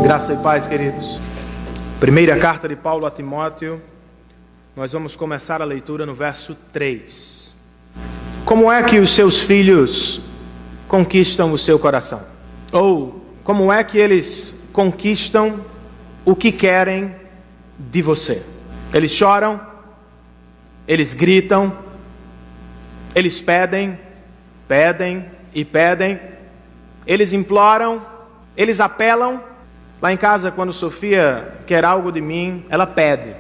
Graça e paz, queridos. Primeira carta de Paulo a Timóteo. Nós vamos começar a leitura no verso 3. Como é que os seus filhos conquistam o seu coração? Ou como é que eles conquistam o que querem de você? Eles choram, eles gritam, eles pedem e pedem, eles imploram, eles apelam. Lá em casa, quando Sofia quer algo de mim, ela pede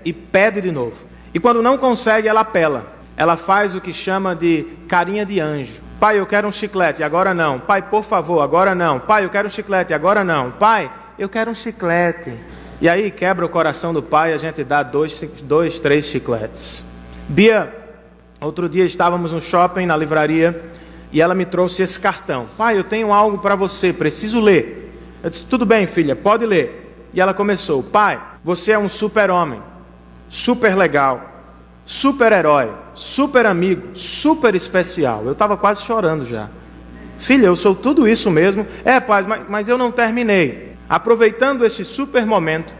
e pede de novo. E quando não consegue, ela apela. Ela faz o que chama de carinha de anjo. Pai, eu quero um chiclete, agora não. Pai, por favor, agora não. Pai, eu quero um chiclete, agora não. Pai, eu quero um chiclete. E aí quebra o coração do pai, a gente dá dois, 3 chicletes. Bia, outro dia estávamos no shopping, na livraria, e ela me trouxe esse cartão. Pai, eu tenho algo para você, preciso ler. Eu disse, tudo bem, filha, pode ler. E ela começou, pai, você é um super-homem, super legal, super-herói, super amigo, super especial. Eu estava quase chorando já. Filha, eu sou tudo isso mesmo. É, pai, mas eu não terminei. Aproveitando este super momento,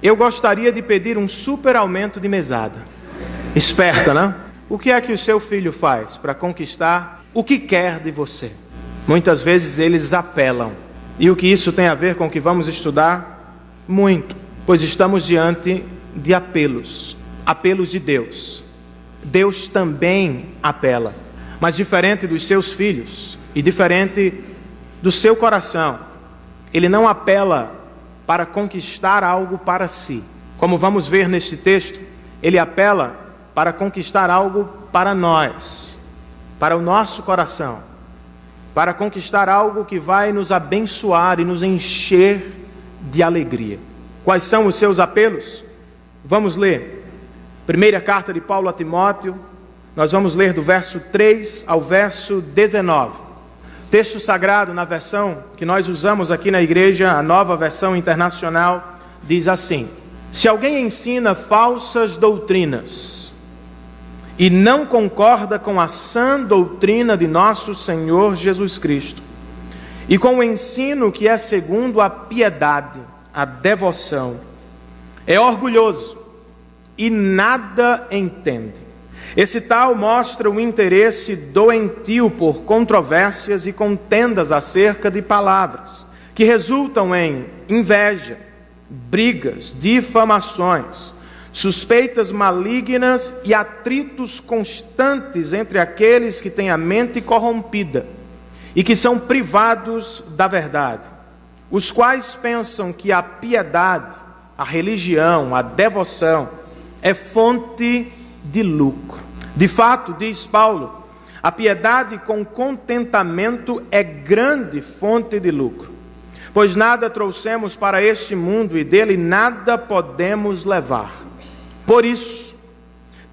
eu gostaria de pedir um super aumento de mesada. Esperta, né? O que é que o seu filho faz para conquistar o que quer de você? Muitas vezes eles apelam. E o que isso tem a ver com o que vamos estudar? Muito. Pois estamos diante de apelos. Apelos de Deus. Deus também apela. Mas diferente dos seus filhos e diferente do seu coração, Ele não apela para conquistar algo para si. Como vamos ver neste texto, Ele apela para conquistar algo para nós, para o nosso coração, para conquistar algo que vai nos abençoar e nos encher de alegria. Quais são os seus apelos? Vamos ler. Primeira carta de Paulo a Timóteo, nós vamos ler do verso 3 ao verso 19. Texto sagrado, na versão que nós usamos aqui na igreja, a Nova Versão Internacional, diz assim: se alguém ensina falsas doutrinas e não concorda com a sã doutrina de nosso Senhor Jesus Cristo, e com o ensino que é segundo a piedade, a devoção, é orgulhoso e nada entende. Esse tal mostra o interesse doentio por controvérsias e contendas acerca de palavras, que resultam em inveja, brigas, difamações, suspeitas malignas e atritos constantes entre aqueles que têm a mente corrompida e que são privados da verdade, os quais pensam que a piedade, a religião, a devoção é fonte de lucro. De fato, diz Paulo, a piedade com contentamento é grande fonte de lucro, pois nada trouxemos para este mundo e dele nada podemos levar. Por isso,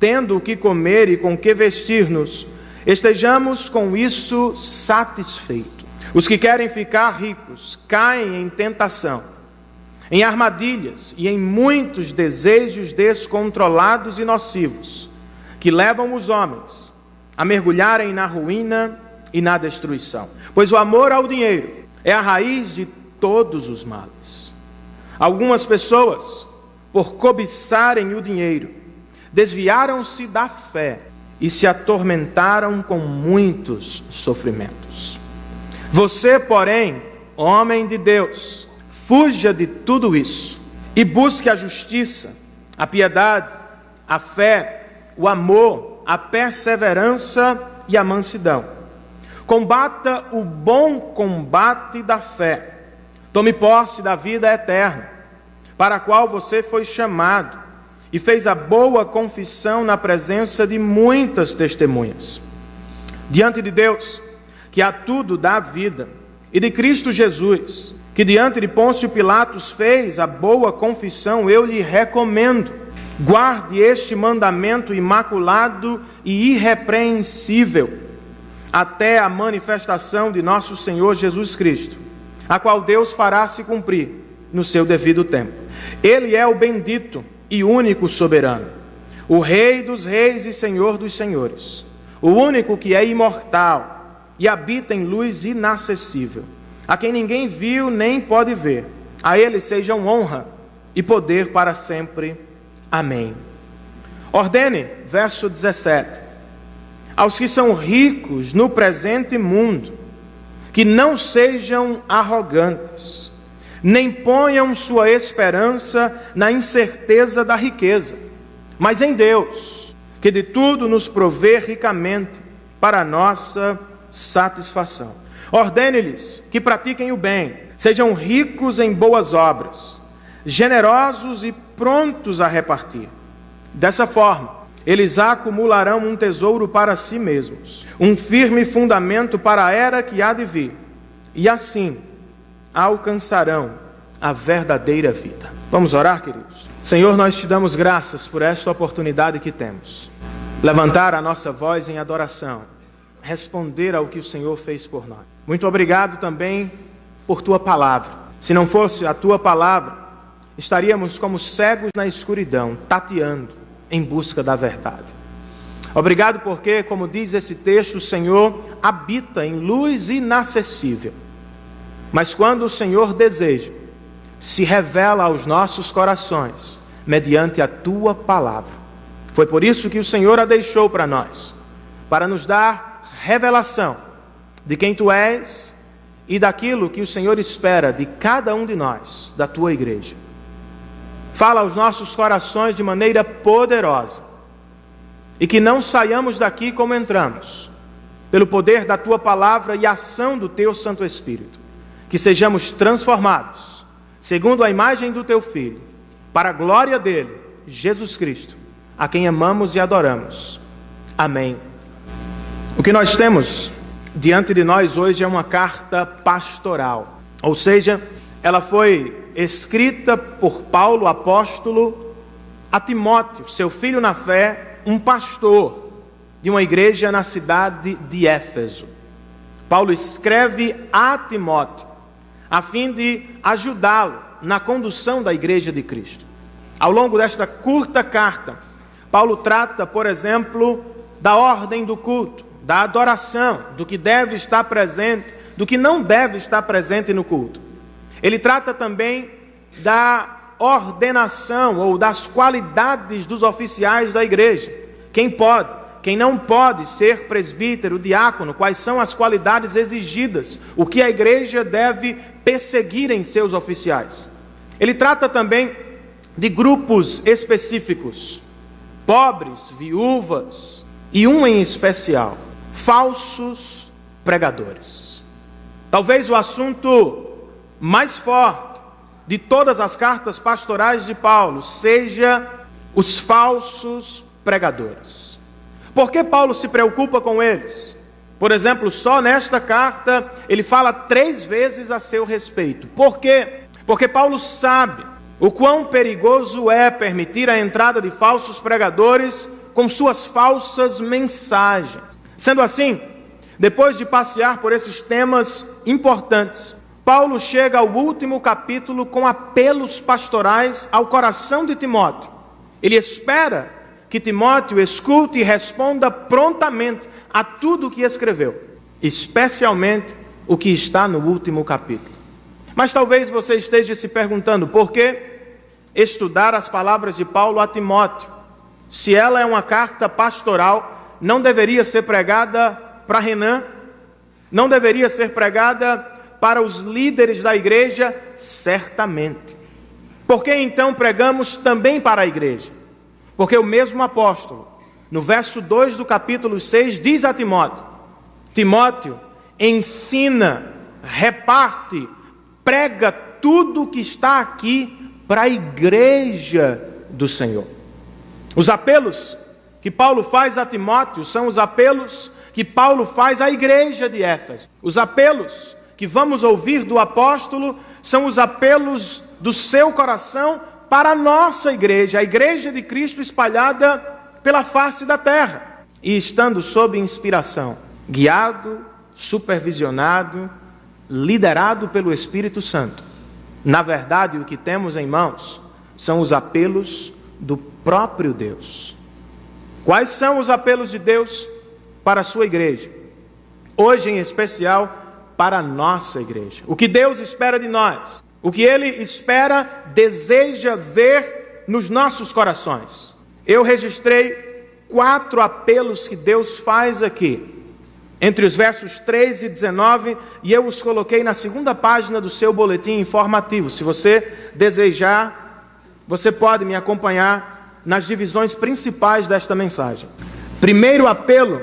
tendo o que comer e com que vestir-nos, estejamos com isso satisfeitos. Os que querem ficar ricos caem em tentação, em armadilhas e em muitos desejos descontrolados e nocivos, que levam os homens a mergulharem na ruína e na destruição. Pois o amor ao dinheiro é a raiz de todos os males. Algumas pessoas, por cobiçarem o dinheiro, desviaram-se da fé e se atormentaram com muitos sofrimentos. Você, porém, homem de Deus, fuja de tudo isso e busque a justiça, a piedade, a fé, o amor, a perseverança e a mansidão. Combata o bom combate da fé. Tome posse da vida eterna, para a qual você foi chamado e fez a boa confissão na presença de muitas testemunhas. Diante de Deus, que a tudo dá vida, e de Cristo Jesus, que diante de Pôncio Pilatos fez a boa confissão, eu lhe recomendo: guarde este mandamento imaculado e irrepreensível até a manifestação de nosso Senhor Jesus Cristo, a qual Deus fará se cumprir no seu devido tempo. Ele é o bendito e único soberano, o Rei dos reis e Senhor dos senhores, o único que é imortal e habita em luz inacessível, a quem ninguém viu nem pode ver. A Ele sejam honra e poder para sempre. Amém. Ordene, verso 17, aos que são ricos no presente mundo, que não sejam arrogantes, nem ponham sua esperança na incerteza da riqueza, mas em Deus, que de tudo nos provê ricamente para a nossa satisfação. Ordene-lhes que pratiquem o bem, sejam ricos em boas obras, generosos e prontos a repartir. Dessa forma, eles acumularão um tesouro para si mesmos, um firme fundamento para a era que há de vir, e assim alcançarão a verdadeira vida. Vamos orar, queridos? Senhor, nós te damos graças por esta oportunidade que temos. Levantar a nossa voz em adoração, responder ao que o Senhor fez por nós. Muito obrigado também por tua palavra. Se não fosse a tua palavra, estaríamos como cegos na escuridão, tateando em busca da verdade. Obrigado porque, como diz esse texto, o Senhor habita em luz inacessível. Mas quando o Senhor deseja, se revela aos nossos corações, mediante a tua palavra. Foi por isso que o Senhor a deixou para nós, para nos dar revelação de quem tu és e daquilo que o Senhor espera de cada um de nós, da tua igreja. Fala aos nossos corações de maneira poderosa, e que não saiamos daqui como entramos, pelo poder da tua palavra e ação do teu Santo Espírito, que sejamos transformados, segundo a imagem do teu Filho, para a glória dele, Jesus Cristo, a quem amamos e adoramos. Amém. O que nós temos diante de nós hoje é uma carta pastoral, ou seja, ela foi escrita por Paulo, apóstolo, a Timóteo, seu filho na fé, um pastor de uma igreja na cidade de Éfeso. Paulo escreve a Timóteo, a fim de ajudá-lo na condução da igreja de Cristo. Ao longo desta curta carta, Paulo trata, por exemplo, da ordem do culto, da adoração, do que deve estar presente, do que não deve estar presente no culto. Ele trata também da ordenação ou das qualidades dos oficiais da igreja. Quem pode, quem não pode ser presbítero, diácono, quais são as qualidades exigidas, o que a igreja deve perseguir em seus oficiais. Ele trata também de grupos específicos, pobres, viúvas e um em especial, falsos pregadores. Talvez o assunto mais forte de todas as cartas pastorais de Paulo seja os falsos pregadores. Por que Paulo se preocupa com eles? Por exemplo, só nesta carta ele fala 3 vezes a seu respeito. Por quê? Porque Paulo sabe o quão perigoso é permitir a entrada de falsos pregadores com suas falsas mensagens. Sendo assim, depois de passear por esses temas importantes, Paulo chega ao último capítulo com apelos pastorais ao coração de Timóteo. Ele espera que Timóteo escute e responda prontamente a tudo o que escreveu, especialmente o que está no último capítulo. Mas talvez você esteja se perguntando por que estudar as palavras de Paulo a Timóteo. Se ela é uma carta pastoral, não deveria ser pregada para Renan? Não deveria ser pregada para os líderes da igreja? Certamente. Por que então pregamos também para a igreja? Porque o mesmo apóstolo, no verso 2 do capítulo 6, diz a Timóteo: Timóteo, ensina, reparte, prega tudo o que está aqui para a igreja do Senhor. Os apelos que Paulo faz a Timóteo são os apelos que Paulo faz à igreja de Éfeso. Os apelos que vamos ouvir do apóstolo são os apelos do seu coração para a nossa igreja, a igreja de Cristo espalhada pela face da terra, e estando sob inspiração, guiado, supervisionado, liderado pelo Espírito Santo. Na verdade, o que temos em mãos são os apelos do próprio Deus. Quais são os apelos de Deus para a sua igreja? Hoje, em especial, para a nossa igreja. O que Deus espera de nós, o que Ele espera, deseja ver nos nossos corações. Eu registrei 4 apelos que Deus faz aqui, entre os versos 3 e 19, e eu os coloquei na segunda página do seu boletim informativo. Se você desejar, você pode me acompanhar nas divisões principais desta mensagem. Primeiro apelo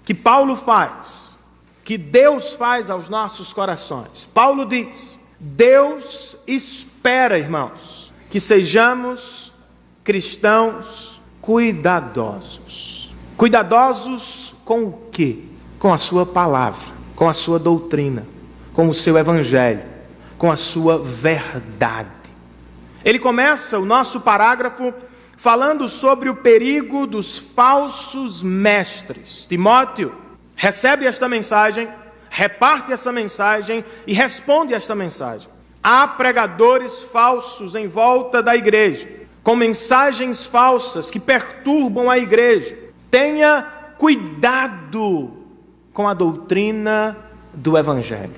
que Paulo faz, que Deus faz aos nossos corações. Paulo diz: Deus espera, irmãos, que sejamos cristãos cuidadosos. Cuidadosos com o quê? Com a sua palavra, com a sua doutrina, com o seu evangelho, com a sua verdade. Ele começa o nosso parágrafo falando sobre o perigo dos falsos mestres. Timóteo recebe esta mensagem, reparte essa mensagem e responde esta mensagem. Há pregadores falsos em volta da igreja, com mensagens falsas que perturbam a igreja. Tenha cuidado com a doutrina do evangelho.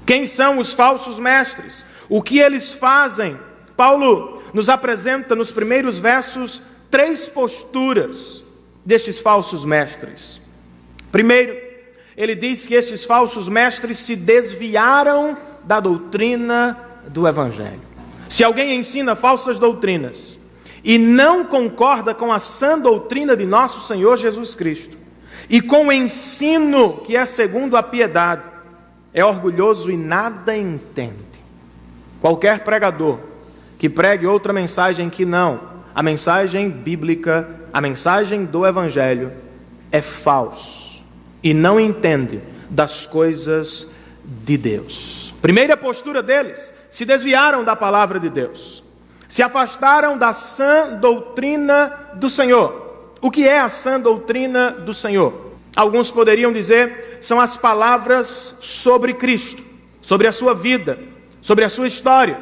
Quem são os falsos mestres? O que eles fazem? Paulo nos apresenta nos primeiros versos 3 posturas destes falsos mestres. Primeiro, ele diz que estes falsos mestres se desviaram da doutrina do evangelho. Se alguém ensina falsas doutrinas e não concorda com a sã doutrina de nosso Senhor Jesus Cristo, e com o ensino que é segundo a piedade, é orgulhoso e nada entende. Qualquer pregador que pregue outra mensagem que não a mensagem bíblica, a mensagem do evangelho, é falso e não entende das coisas de Deus. Primeira postura deles: se desviaram da palavra de Deus, se afastaram da sã doutrina do Senhor. O que é a sã doutrina do Senhor? Alguns poderiam dizer, são as palavras sobre Cristo, sobre a sua vida, sobre a sua história.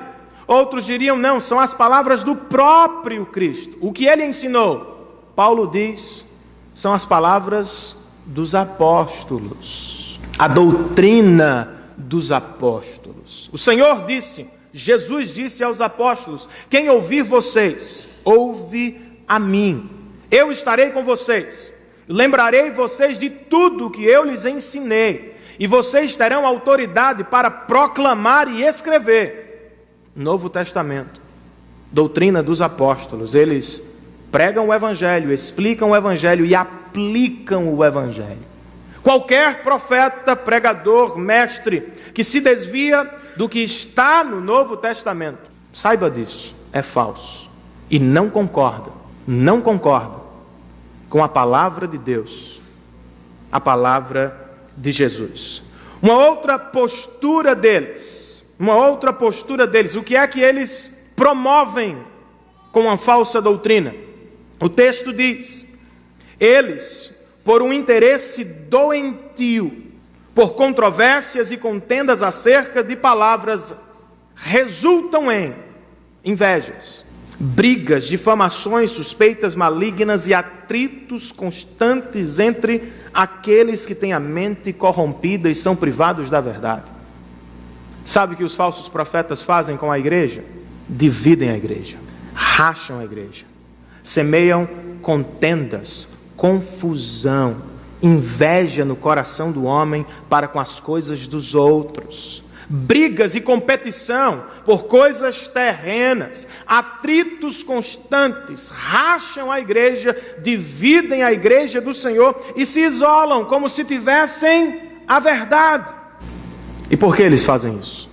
Outros diriam, não, são as palavras do próprio Cristo. O que ele ensinou? Paulo diz, são as palavras dos apóstolos, a doutrina dos apóstolos. O Senhor disse, Jesus disse aos apóstolos: quem ouvir vocês, ouve a mim. Eu estarei com vocês, lembrarei vocês de tudo que eu lhes ensinei, e vocês terão autoridade para proclamar e escrever. Novo Testamento, doutrina dos apóstolos. Eles pregam o evangelho, explicam o evangelho e aplicam o evangelho. Qualquer profeta, pregador, mestre que se desvia do que está no Novo Testamento, saiba disso, é falso e não concorda com a palavra de Deus, a palavra de Jesus. Uma outra postura deles, o que é que eles promovem com a falsa doutrina? O texto diz, eles, por um interesse doentio, por controvérsias e contendas acerca de palavras, resultam em invejas, brigas, difamações, suspeitas malignas e atritos constantes entre aqueles que têm a mente corrompida e são privados da verdade. Sabe o que os falsos profetas fazem com a igreja? Dividem a igreja, racham a igreja, semeiam contendas, confusão, inveja no coração do homem para com as coisas dos outros, brigas e competição por coisas terrenas, atritos constantes, racham a igreja, dividem a igreja do Senhor e se isolam como se tivessem a verdade. E por que eles fazem isso?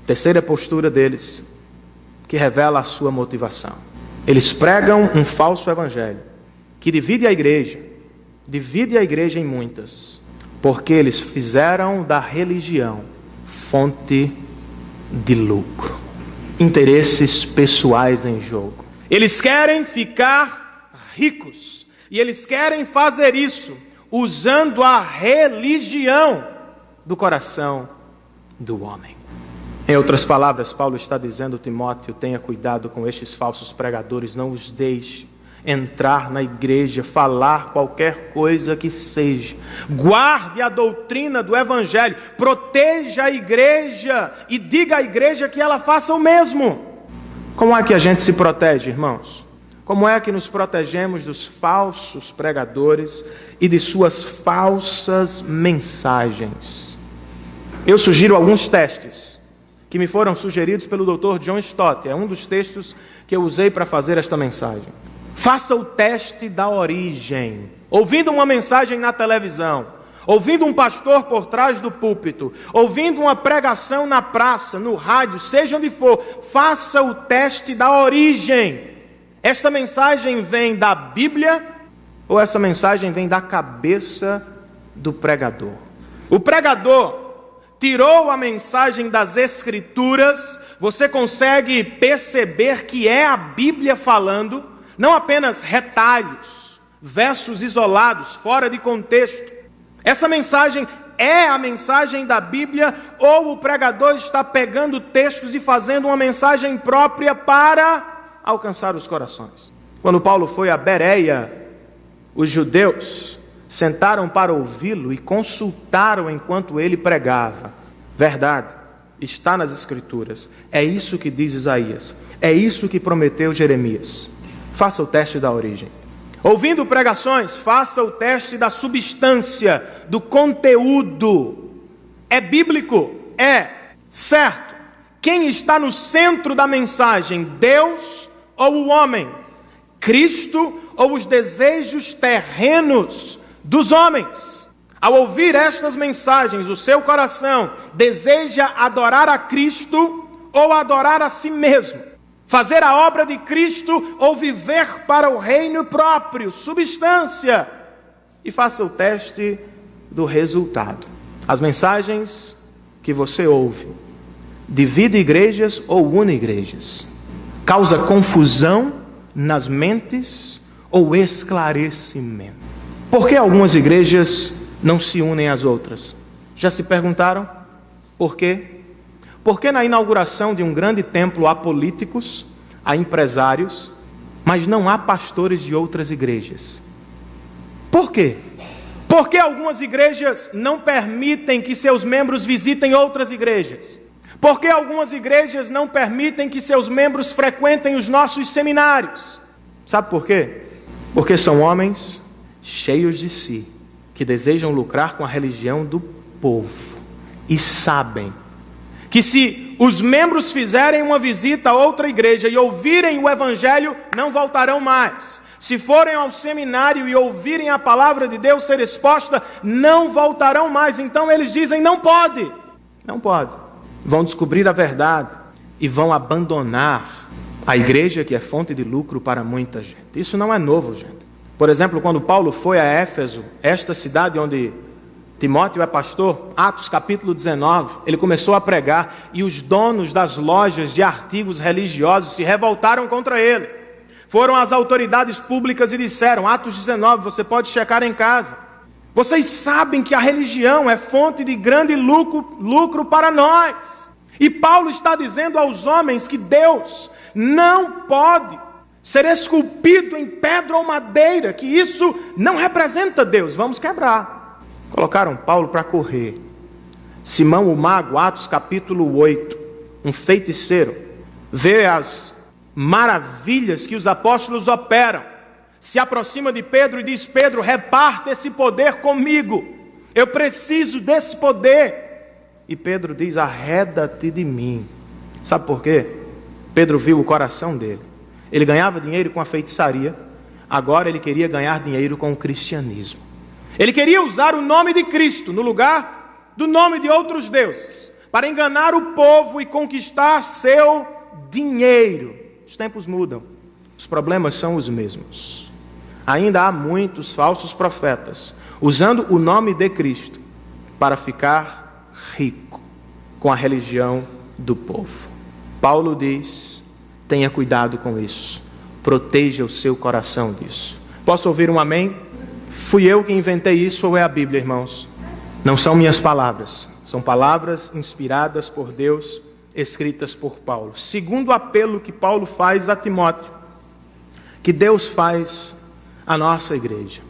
Terceira postura deles, que revela a sua motivação. Eles pregam um falso evangelho, que divide a igreja em muitas, porque eles fizeram da religião fonte de lucro, interesses pessoais em jogo. Eles querem ficar ricos, e eles querem fazer isso usando a religião do coração do homem. Em outras palavras, Paulo está dizendo a Timóteo: tenha cuidado com estes falsos pregadores, não os deixe entrar na igreja, falar qualquer coisa que seja. Guarde a doutrina do Evangelho, proteja a igreja e diga à igreja que ela faça o mesmo. Como é que a gente se protege, irmãos? Como é que nos protegemos dos falsos pregadores e de suas falsas mensagens? Eu sugiro alguns testes que me foram sugeridos pelo Dr. John Stott. É um dos textos que eu usei para fazer esta mensagem. Faça o teste da origem. Ouvindo uma mensagem na televisão, ouvindo um pastor por trás do púlpito, ouvindo uma pregação na praça, no rádio, seja onde for, faça o teste da origem. Esta mensagem vem da Bíblia ou essa mensagem vem da cabeça do pregador? O pregador tirou a mensagem das Escrituras, você consegue perceber que é a Bíblia falando, não apenas retalhos, versos isolados, fora de contexto. Essa mensagem é a mensagem da Bíblia ou o pregador está pegando textos e fazendo uma mensagem própria para alcançar os corações? Quando Paulo foi a Bereia, os judeus sentaram para ouvi-lo e consultaram enquanto ele pregava. Verdade, está nas Escrituras. É isso que diz Isaías. É isso que prometeu Jeremias. Faça o teste da origem. Ouvindo pregações, faça o teste da substância, do conteúdo. É bíblico? É. Certo. Quem está no centro da mensagem? Deus ou o homem? Cristo ou os desejos terrenos dos homens? Ao ouvir estas mensagens, o seu coração deseja adorar a Cristo ou adorar a si mesmo? Fazer a obra de Cristo ou viver para o reino próprio? Substância. E faça o teste do resultado. As mensagens que você ouve divide igrejas ou une igrejas? Causa confusão nas mentes ou esclarecimento? Por que algumas igrejas não se unem às outras? Já se perguntaram? Por quê? Porque na inauguração de um grande templo há políticos, há empresários, mas não há pastores de outras igrejas. Por quê? Porque algumas igrejas não permitem que seus membros visitem outras igrejas. Porque algumas igrejas não permitem que seus membros frequentem os nossos seminários. Sabe por quê? Porque são homens cheios de si, que desejam lucrar com a religião do povo. E sabem que se os membros fizerem uma visita a outra igreja e ouvirem o Evangelho, não voltarão mais. Se forem ao seminário e ouvirem a palavra de Deus ser exposta, não voltarão mais. Então eles dizem, não pode. Não pode. Vão descobrir a verdade e vão abandonar a igreja que é fonte de lucro para muita gente. Isso não é novo, gente. Por exemplo, quando Paulo foi a Éfeso, esta cidade onde Timóteo é pastor, Atos capítulo 19, ele começou a pregar e os donos das lojas de artigos religiosos se revoltaram contra ele. Foram às autoridades públicas e disseram, Atos 19, você pode checar em casa. Vocês sabem que a religião é fonte de grande lucro para nós. E Paulo está dizendo aos homens que Deus não pode ser esculpido em pedra ou madeira, que isso não representa Deus. Vamos quebrar. Colocaram Paulo para correr. Simão o mago, Atos capítulo 8, um feiticeiro, vê as maravilhas que os apóstolos operam, se aproxima de Pedro e diz, Pedro, reparta esse poder comigo, eu preciso desse poder. E Pedro diz, arreda-te de mim. Sabe por quê? Pedro viu o coração dele. Ele ganhava dinheiro com a feitiçaria, agora ele queria ganhar dinheiro com o cristianismo. Ele queria usar o nome de Cristo no lugar do nome de outros deuses, para enganar o povo e conquistar seu dinheiro. Os tempos mudam, os problemas são os mesmos. Ainda há muitos falsos profetas usando o nome de Cristo para ficar rico com a religião do povo. Paulo diz, tenha cuidado com isso, proteja o seu coração disso. Posso ouvir um amém? Fui eu que inventei isso ou é a Bíblia, irmãos? Não são minhas palavras, são palavras inspiradas por Deus, escritas por Paulo. Segundo apelo que Paulo faz a Timóteo, que Deus faz a nossa igreja.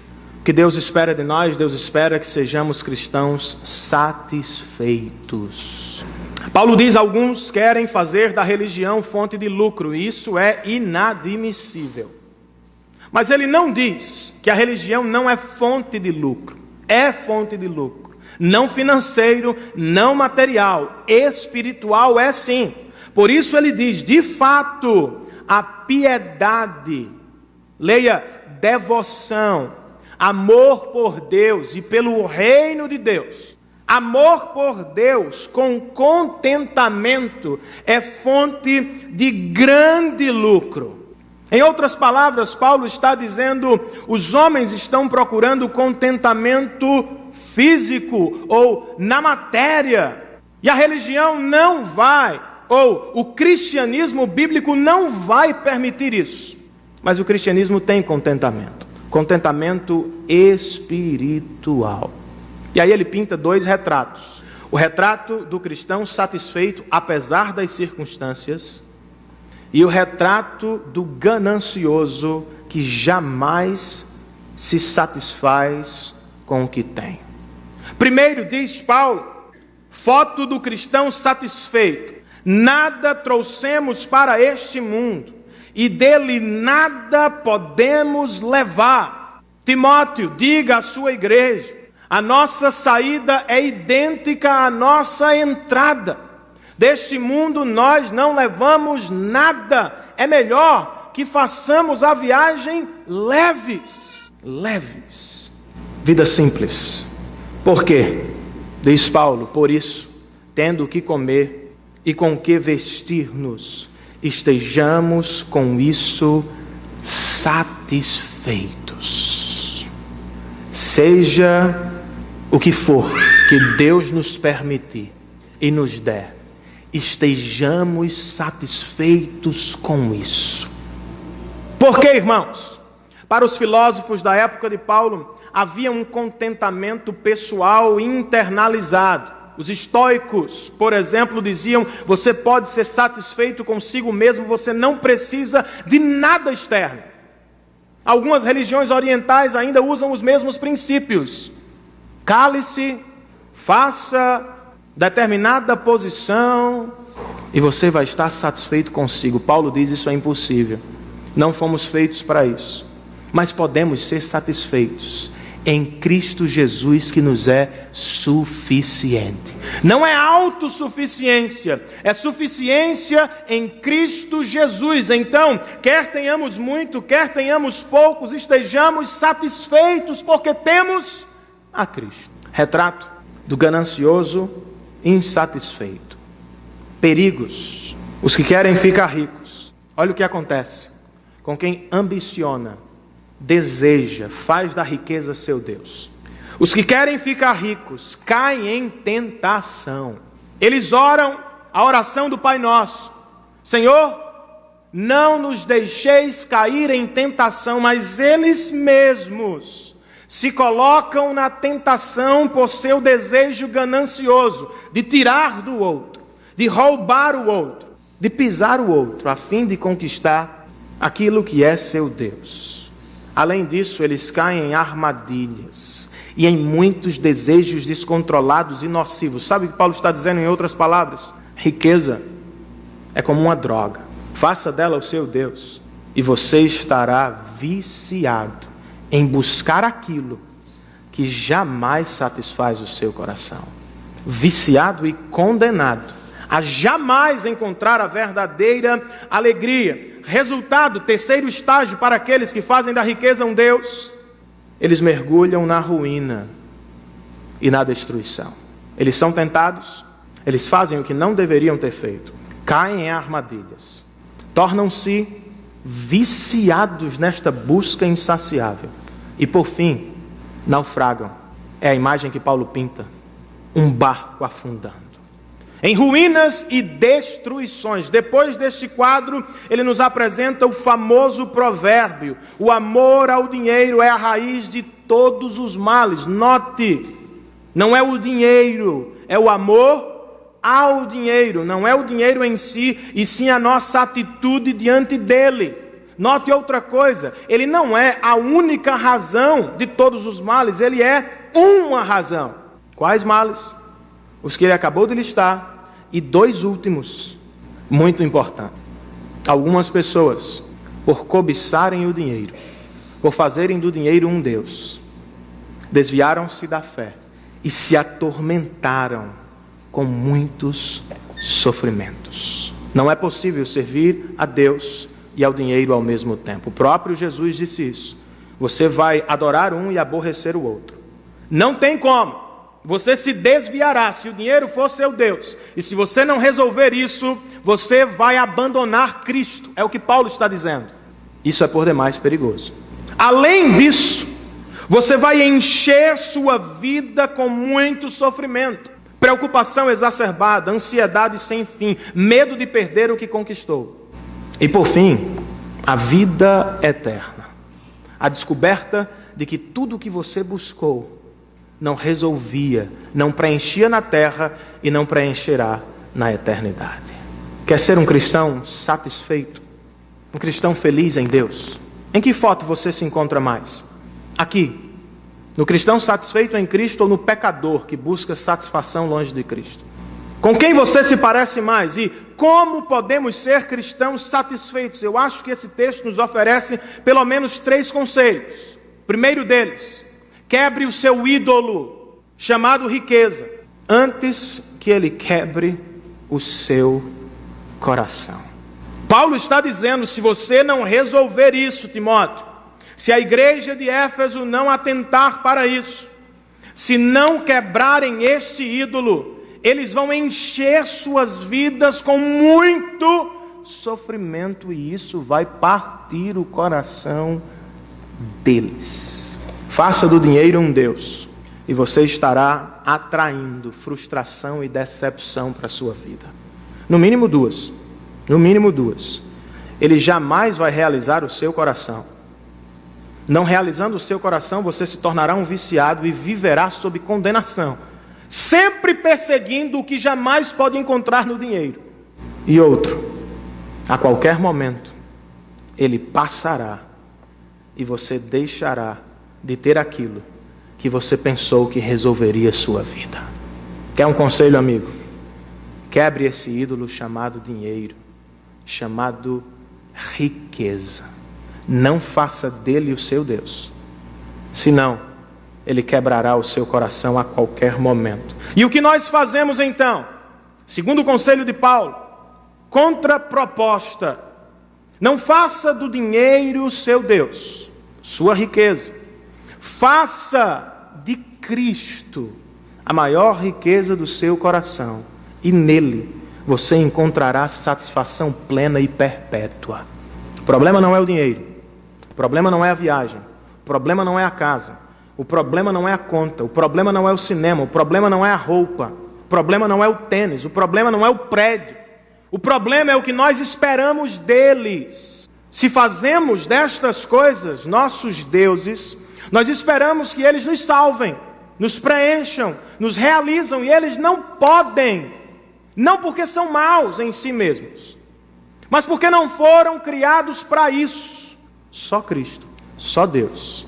O que Deus espera de nós, Deus espera que sejamos cristãos satisfeitos. Paulo diz: alguns querem fazer da religião fonte de lucro, e isso é inadmissível. Mas ele não diz que a religião não é fonte de lucro. É fonte de lucro. Não financeiro, não material, espiritual é sim. Por isso ele diz: de fato, a piedade, leia, devoção, amor por Deus e pelo reino de Deus, amor por Deus com contentamento é fonte de grande lucro. Em outras palavras, Paulo está dizendo: os homens estão procurando contentamento físico ou na matéria, e a religião não vai, ou o cristianismo bíblico não vai permitir isso. Mas o cristianismo tem contentamento, contentamento espiritual. E aí ele pinta dois retratos: o retrato do cristão satisfeito apesar das circunstâncias, e o retrato do ganancioso que jamais se satisfaz com o que tem. Primeiro, diz Paulo, foto do cristão satisfeito: nada trouxemos para este mundo, e dele nada podemos levar. Timóteo, diga à sua igreja: a nossa saída é idêntica à nossa entrada. Deste mundo nós não levamos nada. É melhor que façamos a viagem leves. Leves. Vida simples. Por quê? Diz Paulo: por isso, tendo o que comer e com o que vestir-nos, estejamos com isso satisfeitos. Seja o que for que Deus nos permitir e nos der, estejamos satisfeitos com isso. Por quê, irmãos? Para os filósofos da época de Paulo, havia um contentamento pessoal internalizado. Os estoicos, por exemplo, diziam: você pode ser satisfeito consigo mesmo, você não precisa de nada externo. Algumas religiões orientais ainda usam os mesmos princípios. Cale-se, faça determinada posição e você vai estar satisfeito consigo. Paulo diz: isso é impossível. Não fomos feitos para isso. Mas podemos ser satisfeitos em Cristo Jesus, que nos é suficiente. Não é autossuficiência, é suficiência em Cristo Jesus. Então, quer tenhamos muito, quer tenhamos poucos, estejamos satisfeitos porque temos a Cristo. Retrato do ganancioso insatisfeito. Perigos: os que querem ficar ricos. Olha o que acontece com quem ambiciona, deseja, faz da riqueza seu Deus. Os que querem ficar ricos caem em tentação. Eles oram a oração do Pai Nosso: Senhor, não nos deixeis cair em tentação. Mas eles mesmos se colocam na tentação por seu desejo ganancioso de tirar do outro, de roubar o outro, de pisar o outro, a fim de conquistar aquilo que é seu Deus. Além disso, eles caem em armadilhas e em muitos desejos descontrolados e nocivos. Sabe o que Paulo está dizendo em outras palavras? Riqueza é como uma droga. Faça dela o seu Deus e você estará viciado em buscar aquilo que jamais satisfaz o seu coração. Viciado e condenado a jamais encontrar a verdadeira alegria. Resultado, terceiro estágio para aqueles que fazem da riqueza um Deus: eles mergulham na ruína e na destruição. Eles são tentados, eles fazem o que não deveriam ter feito, caem em armadilhas, tornam-se viciados nesta busca insaciável e, por fim, naufragam. É a imagem que Paulo pinta: um barco afundando em ruínas e destruições. Depois deste quadro, ele nos apresenta o famoso provérbio: o amor ao dinheiro é a raiz de todos os males. Note, não é o dinheiro, é o amor ao dinheiro. Não é o dinheiro em si, e sim a nossa atitude diante dele. Note outra coisa, ele não é a única razão de todos os males, ele é uma razão. Quais males? Os que ele acabou de listar, e dois últimos, muito importantes. Algumas pessoas, por cobiçarem o dinheiro, por fazerem do dinheiro um Deus, desviaram-se da fé e se atormentaram com muitos sofrimentos. Não é possível servir a Deus e ao dinheiro ao mesmo tempo. O próprio Jesus disse isso. Você vai adorar um e aborrecer o outro. Não tem como. Você se desviará se o dinheiro for seu Deus. E se você não resolver isso, você vai abandonar Cristo. É o que Paulo está dizendo. Isso é por demais perigoso. Além disso, você vai encher sua vida com muito sofrimento, preocupação exacerbada, ansiedade sem fim, medo de perder o que conquistou. E por fim, a vida eterna. A descoberta de que tudo o que você buscou não resolvia, não preenchia na terra e não preencherá na eternidade. Quer ser um cristão satisfeito? Um cristão feliz em Deus? Em que foto você se encontra mais? Aqui, no cristão satisfeito em Cristo ou no pecador que busca satisfação longe de Cristo? Com quem você se parece mais? E como podemos ser cristãos satisfeitos? Eu acho que esse texto nos oferece pelo menos 3 conselhos. Primeiro deles, quebre o seu ídolo, chamado riqueza, antes que ele quebre o seu coração. Paulo está dizendo, se você não resolver isso, Timóteo, se a igreja de Éfeso não atentar para isso, se não quebrarem este ídolo, eles vão encher suas vidas com muito sofrimento, e isso vai partir o coração deles. Faça do dinheiro um Deus, e você estará atraindo frustração e decepção para a sua vida. No mínimo duas. Ele jamais vai realizar o seu coração. Não realizando o seu coração, você se tornará um viciado e viverá sob condenação, sempre perseguindo o que jamais pode encontrar no dinheiro. E outro, a qualquer momento, ele passará e você deixará de ter aquilo que você pensou que resolveria a sua vida. Quer um conselho, amigo? Quebre esse ídolo chamado dinheiro, chamado riqueza. Não faça dele o seu Deus, senão ele quebrará o seu coração a qualquer momento. E o que nós fazemos então? Segundo o conselho de Paulo, contraproposta: não faça do dinheiro o seu Deus, sua riqueza. Faça de Cristo a maior riqueza do seu coração, e nele você encontrará satisfação plena e perpétua. O problema não é o dinheiro, o problema não é a viagem, o problema não é a casa, o problema não é a conta, o problema não é o cinema, o problema não é a roupa, o problema não é o tênis, o problema não é o prédio, o problema é o que nós esperamos deles. Se fazemos destas coisas nossos deuses, nós esperamos que eles nos salvem, nos preencham, nos realizam, e eles não podem. Não porque são maus em si mesmos, mas porque não foram criados para isso. Só Cristo, só Deus,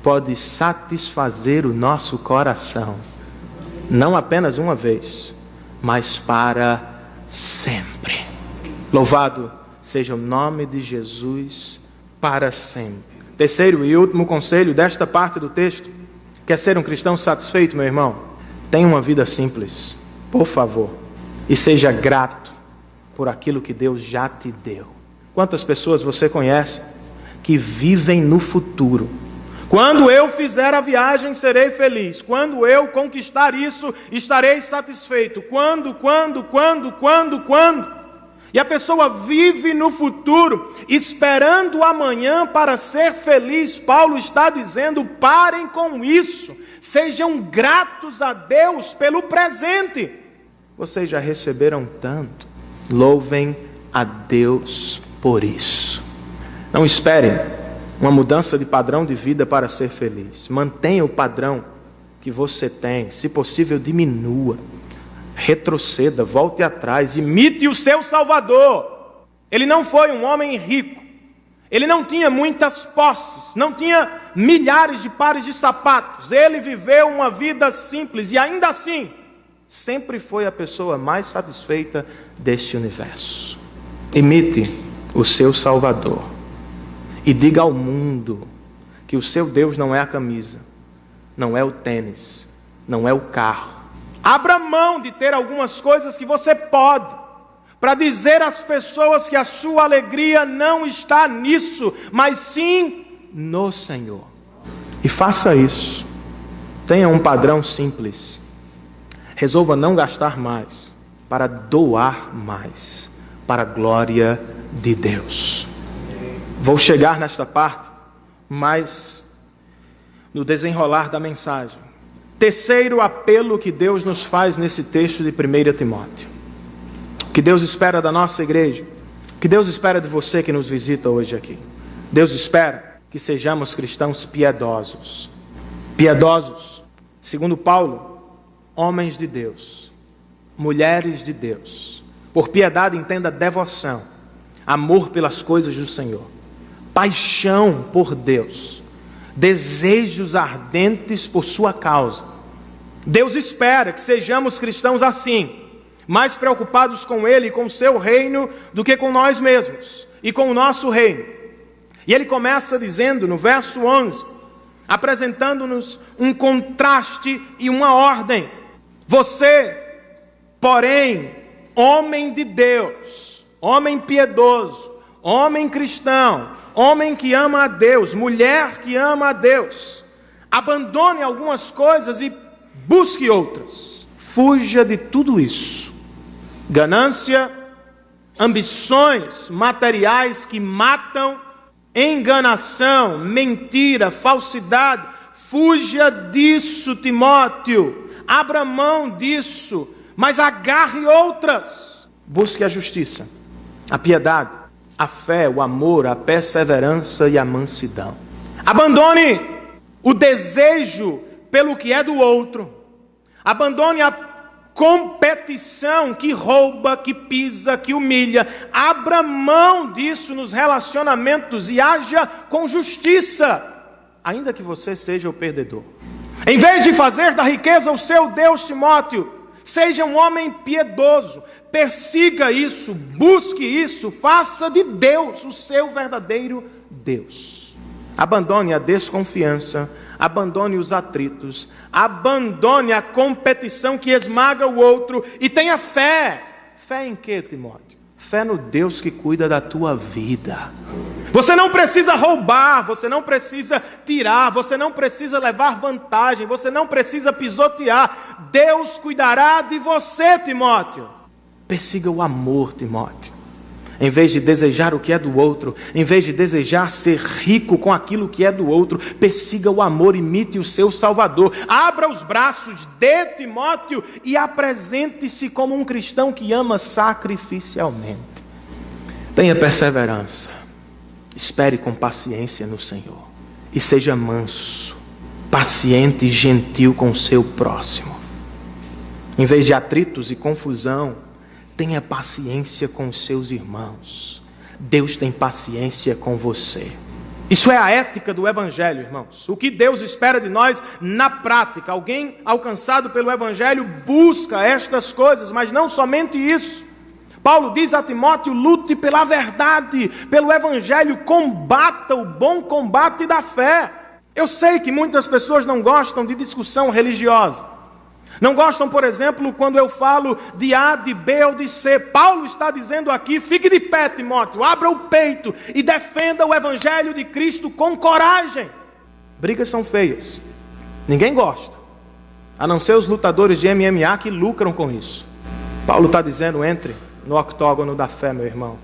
pode satisfazer o nosso coração, não apenas uma vez, mas para sempre. Louvado seja o nome de Jesus para sempre. Terceiro e último conselho desta parte do texto: quer ser um cristão satisfeito, meu irmão? Tenha uma vida simples, por favor, e seja grato por aquilo que Deus já te deu. Quantas pessoas você conhece que vivem no futuro? Quando eu fizer a viagem, serei feliz. Quando eu conquistar isso, estarei satisfeito. Quando? E a pessoa vive no futuro, esperando amanhã para ser feliz. Paulo está dizendo: parem com isso. Sejam gratos a Deus pelo presente. Vocês já receberam tanto. Louvem a Deus por isso. Não esperem uma mudança de padrão de vida para ser feliz. Mantenha o padrão que você tem. Se possível, diminua. Retroceda, volte atrás. Imite o seu Salvador. Ele não foi um homem rico. Ele não tinha muitas posses, não tinha milhares de pares de sapatos. Ele viveu uma vida simples e ainda assim, sempre foi a pessoa mais satisfeita deste universo. Imite o seu Salvador e diga ao mundo que o seu Deus não é a camisa, não é o tênis, não é o carro. Abra mão de ter algumas coisas que você pode, para dizer às pessoas que a sua alegria não está nisso, mas sim no Senhor. E faça isso. Tenha um padrão simples. Resolva não gastar mais, para doar mais, para a glória de Deus. Vou chegar nesta parte, mas no desenrolar da mensagem. Terceiro apelo que Deus nos faz nesse texto de 1 Timóteo. O que Deus espera da nossa igreja, o que Deus espera de você que nos visita hoje aqui. Deus espera que sejamos cristãos piedosos. Piedosos, segundo Paulo, homens de Deus, mulheres de Deus. Por piedade entenda devoção, amor pelas coisas do Senhor, paixão por Deus, desejos ardentes por sua causa. Deus espera que sejamos cristãos assim, mais preocupados com Ele e com o seu reino do que com nós mesmos e com o nosso reino. E ele começa dizendo no verso 11, apresentando-nos um contraste e uma ordem. Você, porém, homem de Deus, homem piedoso, homem cristão, homem que ama a Deus, mulher que ama a Deus, abandone algumas coisas e busque outras. Fuja de tudo isso. Ganância, ambições materiais que matam, enganação, mentira, falsidade. Fuja disso, Timóteo. Abra mão disso, mas agarre outras. Busque a justiça, a piedade, a fé, o amor, a perseverança e a mansidão. Abandone o desejo pelo que é do outro. Abandone a competição que rouba, que pisa, que humilha. Abra mão disso nos relacionamentos e haja com justiça, ainda que você seja o perdedor. Em vez de fazer da riqueza o seu Deus, Timóteo, seja um homem piedoso, persiga isso, busque isso, faça de Deus o seu verdadeiro Deus. Abandone a desconfiança, abandone os atritos, abandone a competição que esmaga o outro e tenha fé. Fé em quê, Timóteo? Fé no Deus que cuida da tua vida. Você não precisa roubar, você não precisa tirar, você não precisa levar vantagem, você não precisa pisotear. Deus cuidará de você, Timóteo. Persiga o amor, Timóteo. Em vez de desejar o que é do outro, em vez de desejar ser rico com aquilo que é do outro, persiga o amor, imite o seu Salvador. Abra os braços de Timóteo e apresente-se como um cristão que ama sacrificialmente. Tenha perseverança, espere com paciência no Senhor e seja manso, paciente e gentil com o seu próximo. Em vez de atritos e confusão, tenha paciência com os seus irmãos. Deus tem paciência com você. Isso é a ética do Evangelho, irmãos. O que Deus espera de nós na prática. Alguém alcançado pelo Evangelho busca estas coisas, mas não somente isso. Paulo diz a Timóteo: lute pela verdade, pelo Evangelho, combata o bom combate da fé. Eu sei que muitas pessoas não gostam de discussão religiosa. Não gostam, por exemplo, quando eu falo de A, de B ou de C. Paulo está dizendo aqui: fique de pé, Timóteo, abra o peito e defenda o Evangelho de Cristo com coragem. Brigas são feias, ninguém gosta, a não ser os lutadores de MMA que lucram com isso. Paulo está dizendo: entre no octógono da fé, meu irmão.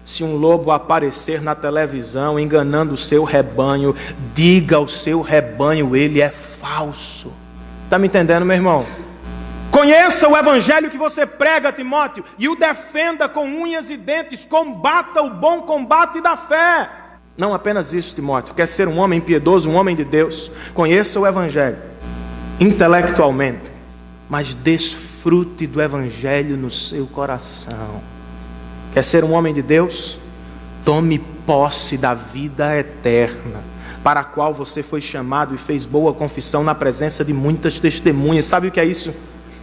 Se um lobo aparecer na televisão enganando o seu rebanho, diga ao seu rebanho: ele é falso. Está me entendendo, meu irmão? Conheça o Evangelho que você prega, Timóteo, e o defenda com unhas e dentes. Combata o bom combate da fé. Não apenas isso, Timóteo. Quer ser um homem piedoso, um homem de Deus? Conheça o Evangelho intelectualmente, mas desfrute do Evangelho no seu coração. Quer ser um homem de Deus? Tome posse da vida eterna, para a qual você foi chamado e fez boa confissão na presença de muitas testemunhas. Sabe o que é isso?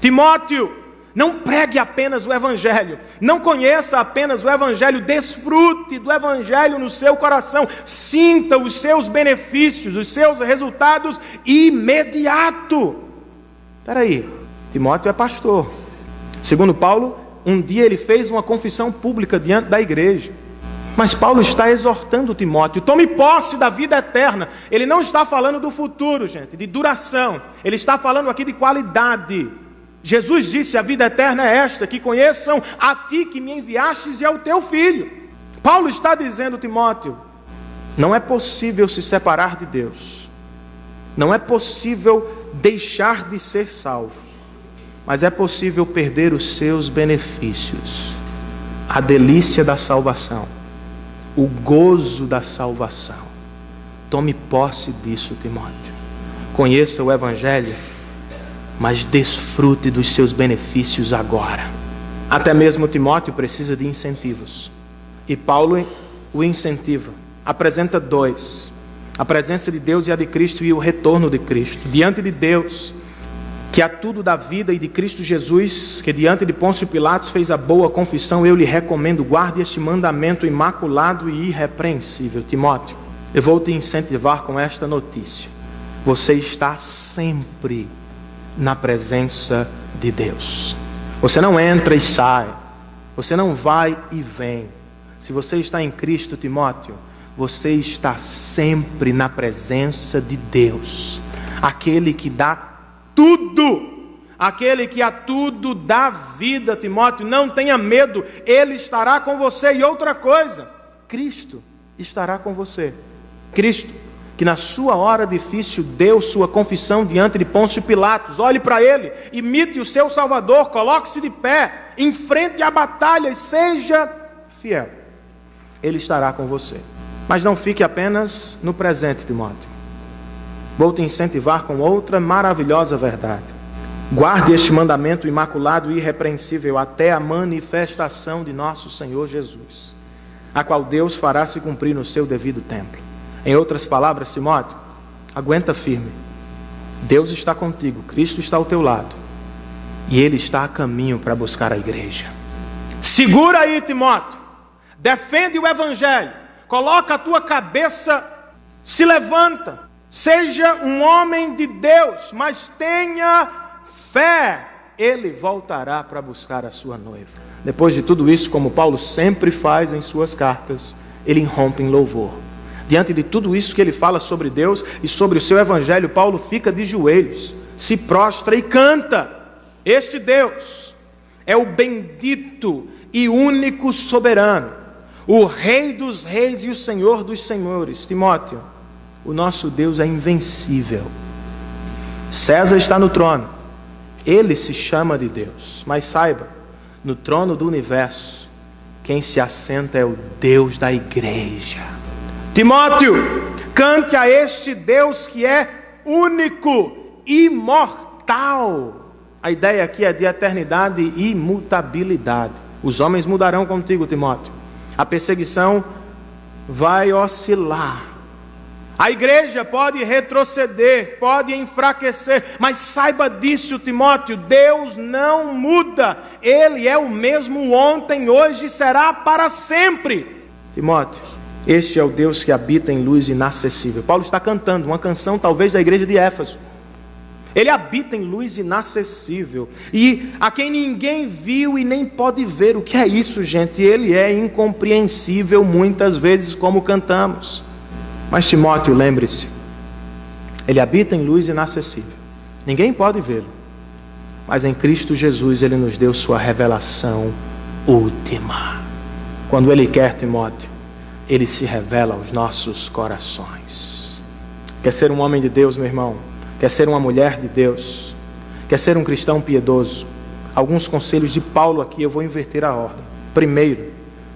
Timóteo, não pregue apenas o Evangelho, não conheça apenas o Evangelho, desfrute do Evangelho no seu coração, sinta os seus benefícios, os seus resultados imediato. Espera aí, Timóteo é pastor. Segundo Paulo, um dia ele fez uma confissão pública diante da igreja. Mas Paulo está exortando Timóteo, tome posse da vida eterna. Ele não está falando do futuro, gente, de duração. Ele está falando aqui de qualidade. Jesus disse, a vida eterna é esta, que conheçam a ti que me enviastes e ao teu filho. Paulo está dizendo, Timóteo, não é possível se separar de Deus. Não é possível deixar de ser salvo. Mas é possível perder os seus benefícios, a delícia da salvação, o gozo da salvação. Tome posse disso, Timóteo. Conheça o Evangelho, mas desfrute dos seus benefícios agora. Até mesmo Timóteo precisa de incentivos. E Paulo o incentiva. Apresenta dois: a presença de Deus e a de Cristo e o retorno de Cristo. Diante de Deus, que a tudo da vida, e de Cristo Jesus, que diante de Pôncio Pilatos fez a boa confissão, eu lhe recomendo, guarde este mandamento imaculado e irrepreensível. Timóteo, eu vou te incentivar com esta notícia: você está sempre na presença de Deus. Você não entra e sai, você não vai e vem. Se você está em Cristo, Timóteo, você está sempre na presença de Deus, aquele que dá tudo, aquele que a tudo dá vida. Timóteo, não tenha medo, Ele estará com você. E outra coisa, Cristo estará com você. Cristo, que na sua hora difícil deu sua confissão diante de Pôncio Pilatos. Olhe para Ele, imite o seu Salvador, coloque-se de pé, enfrente a batalha e seja fiel. Ele estará com você. Mas não fique apenas no presente, Timóteo. Vou te incentivar com outra maravilhosa verdade. Guarde este mandamento imaculado e irrepreensível até a manifestação de nosso Senhor Jesus, a qual Deus fará se cumprir no seu devido tempo. Em outras palavras, Timóteo, aguenta firme. Deus está contigo, Cristo está ao teu lado, e Ele está a caminho para buscar a igreja. Segura aí, Timóteo. Defende o Evangelho. Coloca a tua cabeça, se levanta. Seja um homem de Deus, mas tenha fé. Ele voltará para buscar a sua noiva. Depois de tudo isso, como Paulo sempre faz em suas cartas, ele irrompe em louvor. Diante de tudo isso que ele fala sobre Deus e sobre o seu Evangelho, Paulo fica de joelhos, se prostra e canta. Este Deus é o bendito e único soberano, o Rei dos reis e o Senhor dos senhores. Timóteo, o nosso Deus é invencível. César está no trono, ele se chama de Deus, mas saiba, no trono do universo, quem se assenta é o Deus da igreja. Timóteo, cante a este Deus que é único, imortal. A ideia aqui é de eternidade e imutabilidade. Os homens mudarão contigo, Timóteo. A perseguição vai oscilar. A igreja pode retroceder, pode enfraquecer, mas saiba disso, Timóteo, Deus não muda. Ele é o mesmo ontem, hoje e será para sempre. Timóteo, este é o Deus que habita em luz inacessível. Paulo está cantando uma canção talvez da igreja de Éfeso. Ele habita em luz inacessível, e a quem ninguém viu e nem pode ver. O que é isso, gente? Ele é incompreensível muitas vezes, como cantamos. Mas Timóteo, lembre-se, ele habita em luz inacessível, ninguém pode vê-lo, mas em Cristo Jesus ele nos deu sua revelação última. Quando ele quer, Timóteo, ele se revela aos nossos corações. Quer ser um homem de Deus, meu irmão? Quer ser uma mulher de Deus? Quer ser um cristão piedoso? Alguns conselhos de Paulo aqui, eu vou inverter a ordem. Primeiro,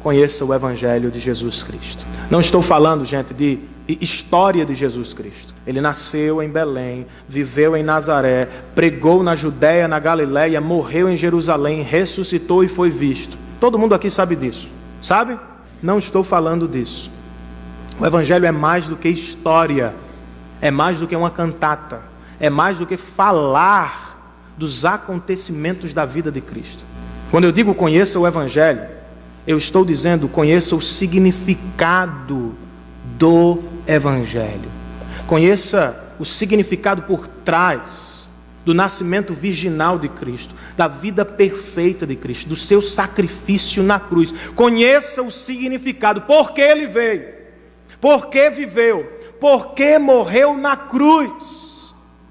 conheça o Evangelho de Jesus Cristo. Não estou falando, gente, de história de Jesus Cristo. Ele nasceu em Belém, viveu em Nazaré, pregou na Judéia, na Galiléia, morreu em Jerusalém, ressuscitou e foi visto. Todo mundo aqui sabe disso, sabe? Não estou falando disso. O Evangelho é mais do que história, é mais do que uma cantata, é mais do que falar dos acontecimentos da vida de Cristo. Quando eu digo conheça o Evangelho, eu estou dizendo conheça o significado do Evangelho. Conheça o significado por trás do nascimento virginal de Cristo, da vida perfeita de Cristo, do seu sacrifício na cruz. Conheça o significado, por que Ele veio, por que viveu, por que morreu na cruz.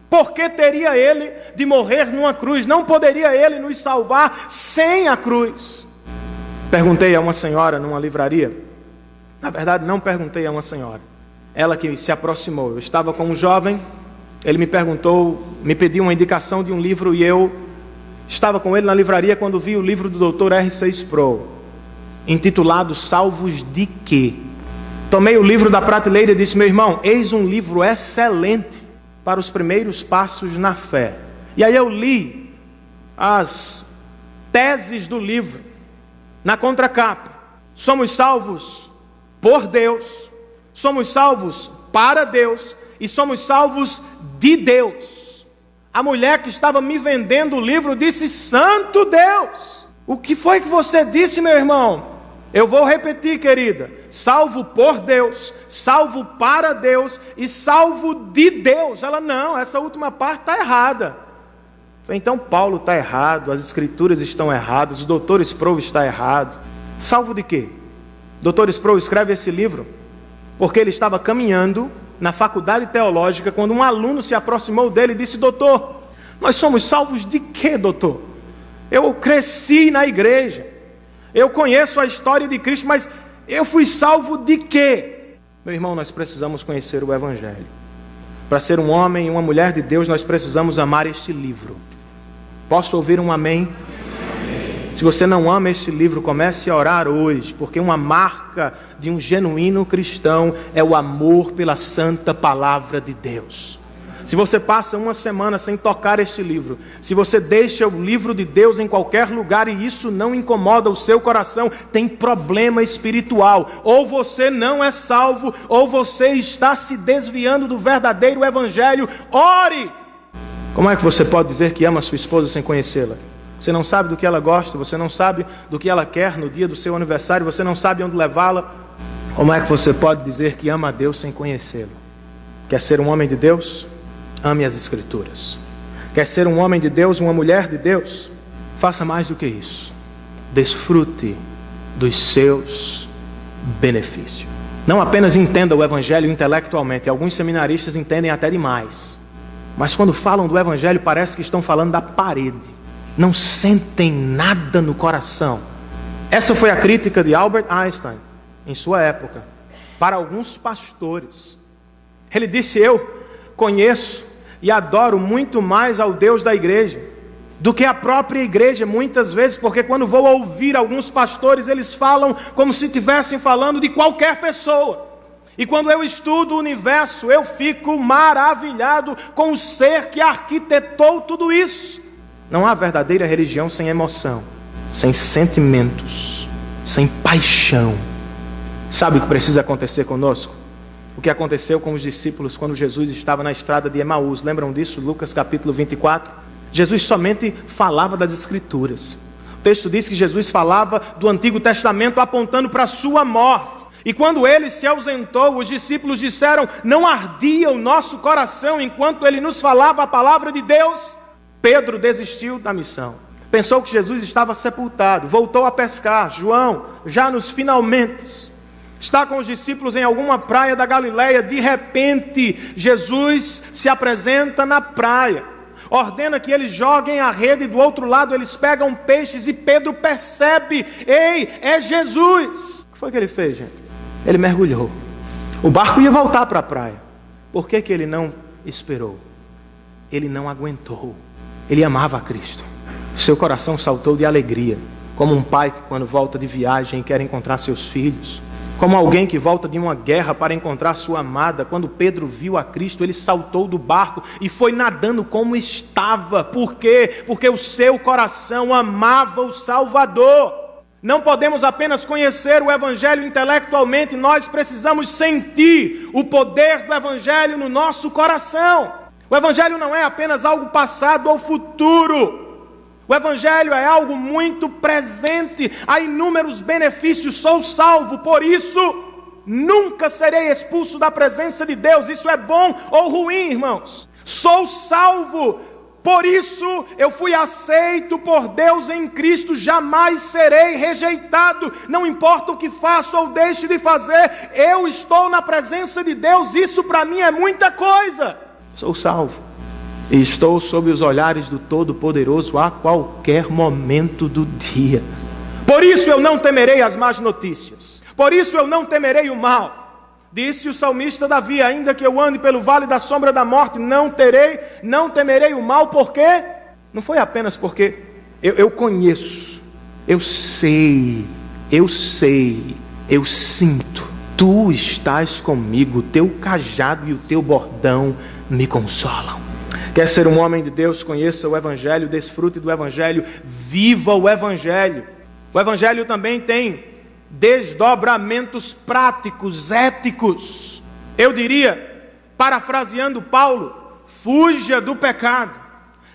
Por que teria Ele de morrer numa cruz? Não poderia Ele nos salvar sem a cruz? Perguntei a uma senhora numa livraria. Na verdade, não perguntei a uma senhora. Ela que se aproximou. Eu estava com um jovem, ele me perguntou, me pediu uma indicação de um livro e eu estava com ele na livraria quando vi o livro do Dr. R.C. Sproul, intitulado Salvos de Quê? Tomei o livro da prateleira e disse: meu irmão, eis um livro excelente para os primeiros passos na fé. E aí eu li as teses do livro, na contracapa. Somos salvos por Deus, somos salvos para Deus e somos salvos de Deus. A mulher que estava me vendendo o livro disse: santo Deus, o que foi que você disse, meu irmão? Eu vou repetir, querida: salvo por Deus, salvo para Deus e salvo de Deus. Ela: não, essa última parte está errada. Então Paulo está errado, as escrituras estão erradas, o Dr. Sproul está errado. Salvo de quê? Dr. Sproul escreve esse livro porque ele estava caminhando na faculdade teológica quando um aluno se aproximou dele e disse: doutor, nós somos salvos de quê, doutor? Eu cresci na igreja, eu conheço a história de Cristo, mas eu fui salvo de quê? Meu irmão, nós precisamos conhecer o Evangelho. Para ser um homem e uma mulher de Deus, nós precisamos amar este livro. Posso ouvir um amém? Se você não ama este livro, comece a orar hoje, porque uma marca de um genuíno cristão é o amor pela santa palavra de Deus. Se você passa uma semana sem tocar este livro, se você deixa o livro de Deus em qualquer lugar e isso não incomoda o seu coração, tem problema espiritual. Ou você não é salvo, ou você está se desviando do verdadeiro Evangelho. Ore! Como é que você pode dizer que ama a sua esposa sem conhecê-la? Você não sabe do que ela gosta, você não sabe do que ela quer no dia do seu aniversário, você não sabe onde levá-la. Como é que você pode dizer que ama a Deus sem conhecê-lo? Quer ser um homem de Deus? Ame as Escrituras. Quer ser um homem de Deus, uma mulher de Deus? Faça mais do que isso. Desfrute dos seus benefícios. Não apenas entenda o Evangelho intelectualmente. Alguns seminaristas entendem até demais. Mas quando falam do Evangelho, parece que estão falando da parede. Não sentem nada no coração. Essa foi a crítica de Albert Einstein, em sua época, para alguns pastores. Ele disse: eu conheço e adoro muito mais ao Deus da igreja do que a própria igreja, muitas vezes, porque quando vou ouvir alguns pastores, eles falam como se estivessem falando de qualquer pessoa. E quando eu estudo o universo, eu fico maravilhado com o ser que arquitetou tudo isso. Não há verdadeira religião sem emoção, sem sentimentos, sem paixão. Sabe o que precisa acontecer conosco? O que aconteceu com os discípulos quando Jesus estava na estrada de Emaús. Lembram disso? Lucas capítulo 24. Jesus somente falava das Escrituras. O texto diz que Jesus falava do Antigo Testamento apontando para a sua morte. E quando ele se ausentou, os discípulos disseram: não ardia o nosso coração enquanto ele nos falava a palavra de Deus? Pedro desistiu da missão. Pensou que Jesus estava sepultado. Voltou a pescar. João, já nos finalmente, está com os discípulos em alguma praia da Galileia. De repente, Jesus se apresenta na praia. Ordena que eles joguem a rede, do outro lado eles pegam peixes e Pedro percebe: ei, é Jesus. O que foi que ele fez, gente? Ele mergulhou. O barco ia voltar para a praia. Por que ele não esperou? Ele não aguentou. Ele amava a Cristo. Seu coração saltou de alegria, como um pai que quando volta de viagem quer encontrar seus filhos, como alguém que volta de uma guerra para encontrar sua amada. Quando Pedro viu a Cristo, ele saltou do barco e foi nadando como estava. Por quê? Porque o seu coração amava o Salvador. Não podemos apenas conhecer o Evangelho intelectualmente, nós precisamos sentir o poder do Evangelho no nosso coração. O Evangelho não é apenas algo passado ou futuro. O Evangelho é algo muito presente. Há inúmeros benefícios. Sou salvo, por isso nunca serei expulso da presença de Deus. Isso é bom ou ruim, irmãos? Sou salvo, por isso eu fui aceito por Deus em Cristo. Jamais serei rejeitado. Não importa o que faço ou deixe de fazer, eu estou na presença de Deus. Isso para mim é muita coisa. Sou salvo e estou sob os olhares do Todo-Poderoso a qualquer momento do dia. Por isso eu não temerei as más notícias, por isso eu não temerei o mal. Disse o salmista Davi: ainda que eu ande pelo vale da sombra da morte, não temerei o mal. Por quê? Não foi apenas porque eu conheço, eu sei, eu sinto, tu estás comigo, o teu cajado e o teu bordão me consolam. Quer ser um homem de Deus? Conheça o Evangelho, desfrute do Evangelho, viva o Evangelho. O Evangelho também tem desdobramentos práticos, éticos. Eu diria, parafraseando Paulo, fuja do pecado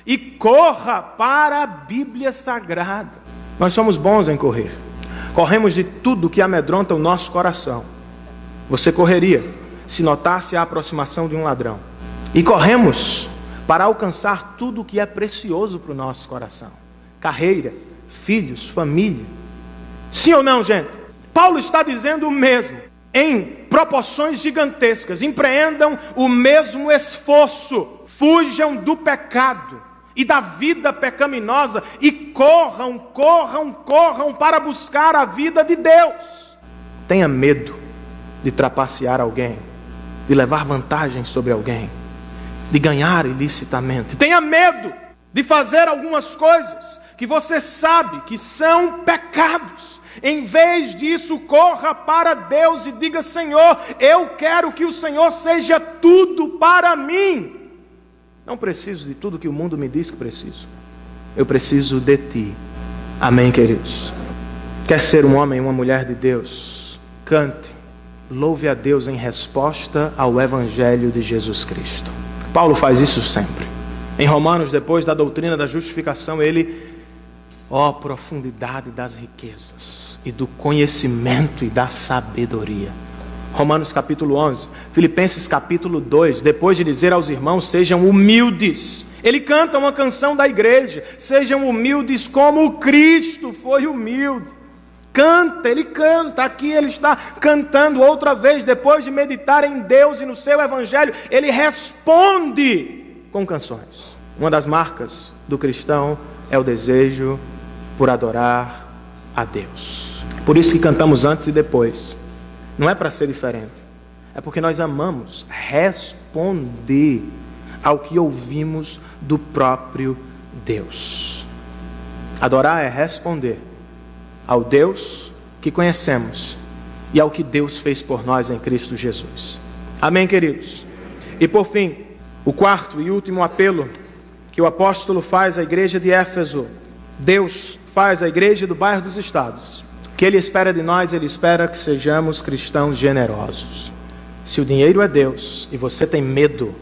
e corra para a Bíblia Sagrada. Nós somos bons em correr. Corremos de tudo que amedronta o nosso coração. Você correria se notasse a aproximação de um ladrão. E corremos para alcançar tudo que é precioso para o nosso coração. Carreira, filhos, família. Sim ou não, gente? Paulo está dizendo o mesmo, em proporções gigantescas. Empreendam o mesmo esforço. Fujam do pecado e da vida pecaminosa e corram para buscar a vida de Deus. Tenha medo de trapacear alguém, de levar vantagem sobre alguém, de ganhar ilicitamente. Tenha medo de fazer algumas coisas que você sabe que são pecados. Em vez disso, corra para Deus e diga: Senhor, eu quero que o Senhor seja tudo para mim. Não preciso de tudo que o mundo me diz que preciso. Eu preciso de Ti. Amém, queridos? Quer ser um homem e uma mulher de Deus? Cante, louve a Deus em resposta ao Evangelho de Jesus Cristo. Paulo faz isso sempre. Em Romanos, depois da doutrina da justificação, ele... ó profundidade das riquezas e do conhecimento e da sabedoria. Romanos capítulo 11, Filipenses capítulo 2, depois de dizer aos irmãos: sejam humildes. Ele canta uma canção da igreja: sejam humildes como Cristo foi humilde. Ele canta, aqui ele está cantando outra vez, depois de meditar em Deus e no seu Evangelho, ele responde com canções. Uma das marcas do cristão é o desejo por adorar a Deus. Por isso que cantamos antes e depois. Não é para ser diferente. É porque nós amamos responder ao que ouvimos do próprio Deus. Adorar é responder ao Deus que conhecemos e ao que Deus fez por nós em Cristo Jesus. Amém, queridos? E por fim, o quarto e último apelo que o apóstolo faz à igreja de Éfeso, Deus faz à igreja do bairro dos Estados. O que Ele espera de nós? Ele espera que sejamos cristãos generosos. Se o dinheiro é Deus e você tem medo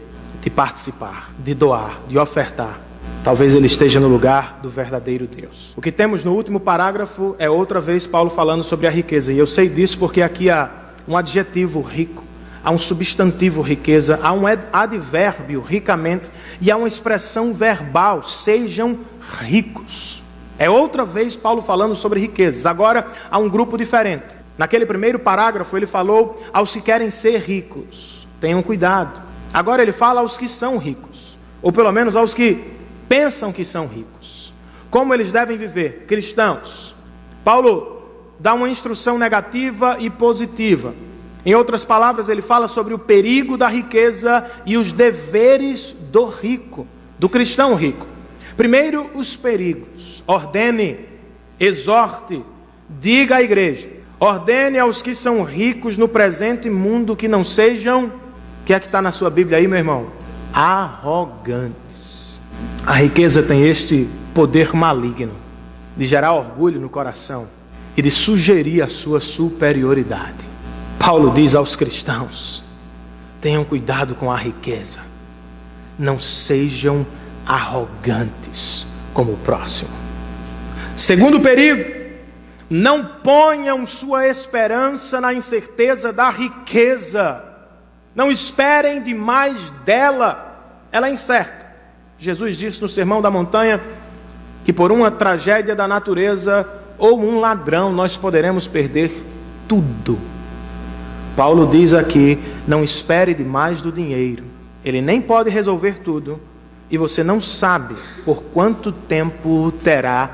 de participar, de doar, de ofertar, talvez Ele esteja no lugar do verdadeiro Deus. O que temos no último parágrafo é outra vez Paulo falando sobre a riqueza. E eu sei disso porque aqui há um adjetivo rico, há um substantivo riqueza, há um advérbio ricamente e há uma expressão verbal: sejam ricos. É outra vez Paulo falando sobre riquezas. Agora há um grupo diferente. Naquele primeiro parágrafo ele falou aos que querem ser ricos. Tenham cuidado. Agora ele fala aos que são ricos, ou pelo menos aos que pensam que são ricos. Como eles devem viver? Cristãos. Paulo dá uma instrução negativa e positiva. Em outras palavras, ele fala sobre o perigo da riqueza e os deveres do rico, do cristão rico. Primeiro, os perigos. Ordene, exorte, diga à igreja. Ordene aos que são ricos no presente mundo que não sejam, o que é que está na sua Bíblia aí, meu irmão? Arrogantes. A riqueza tem este poder maligno de gerar orgulho no coração e de sugerir a sua superioridade. Paulo diz aos cristãos: tenham cuidado com a riqueza. Não sejam arrogantes como o próximo. Segundo perigo: não ponham sua esperança na incerteza da riqueza. Não esperem demais dela. Ela é incerta. Jesus disse no Sermão da Montanha que por uma tragédia da natureza ou um ladrão nós poderemos perder tudo. Paulo diz aqui: não espere demais do dinheiro. Ele nem pode resolver tudo, e você não sabe por quanto tempo terá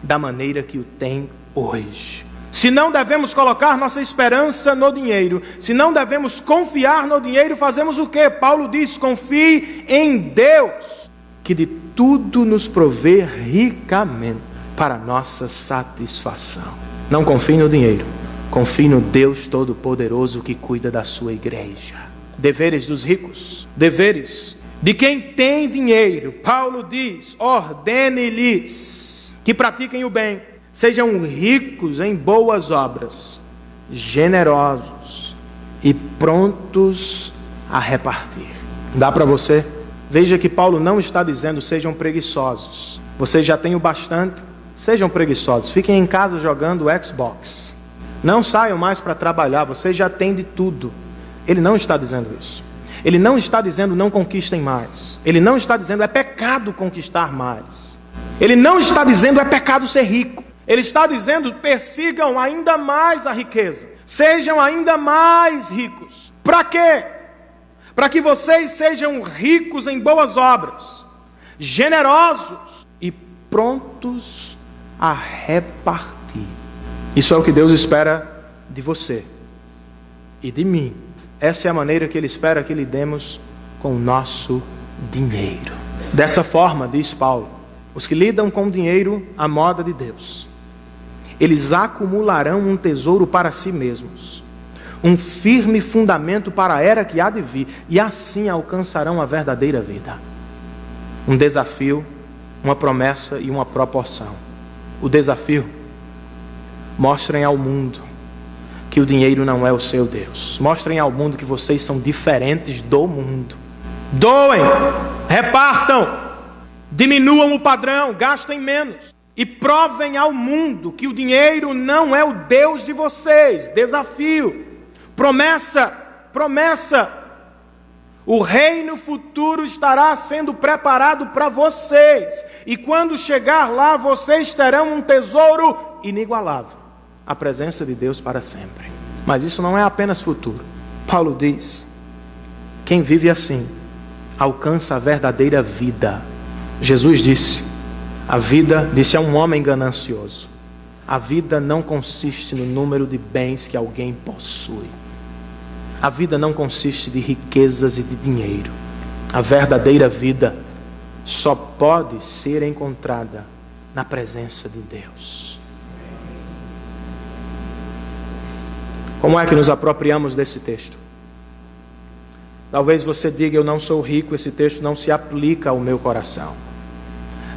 da maneira que o tem hoje. Se não devemos colocar nossa esperança no dinheiro, se não devemos confiar no dinheiro, fazemos o quê? Paulo diz: confie em Deus, que de tudo nos provê ricamente para nossa satisfação. Não confie no dinheiro, confie no Deus Todo-Poderoso que cuida da sua igreja. Deveres dos ricos, deveres de quem tem dinheiro. Paulo diz: ordene-lhes que pratiquem o bem, sejam ricos em boas obras, generosos e prontos a repartir. Dá para você? Veja que Paulo não está dizendo sejam preguiçosos. Vocês já têm o bastante, sejam preguiçosos. Fiquem em casa jogando Xbox. Não saiam mais para trabalhar, vocês já têm de tudo. Ele não está dizendo isso. Ele não está dizendo não conquistem mais. Ele não está dizendo é pecado conquistar mais. Ele não está dizendo é pecado ser rico. Ele está dizendo persigam ainda mais a riqueza. Sejam ainda mais ricos. Para quê? Para que vocês sejam ricos em boas obras, generosos e prontos a repartir. Isso é o que Deus espera de você e de mim. Essa é a maneira que Ele espera que lidemos com o nosso dinheiro. Dessa forma, diz Paulo, os que lidam com o dinheiro à moda de Deus, eles acumularão um tesouro para si mesmos, um firme fundamento para a era que há de vir, e assim alcançarão a verdadeira vida. Um desafio, uma promessa e uma proporção. O desafio: mostrem ao mundo que o dinheiro não é o seu Deus. Mostrem ao mundo que vocês são diferentes do mundo. Doem, repartam, diminuam o padrão, gastem menos. E provem ao mundo que o dinheiro não é o Deus de vocês. Desafio, promessa. O reino futuro estará sendo preparado para vocês. E quando chegar lá, vocês terão um tesouro inigualável. A presença de Deus para sempre. Mas isso não é apenas futuro. Paulo diz: quem vive assim alcança a verdadeira vida. Jesus disse: a vida, disse a um homem ganancioso, a vida não consiste no número de bens que alguém possui. A vida não consiste de riquezas e de dinheiro. A verdadeira vida só pode ser encontrada na presença de Deus. Como é que nos apropriamos desse texto? Talvez você diga: eu não sou rico, esse texto não se aplica ao meu coração.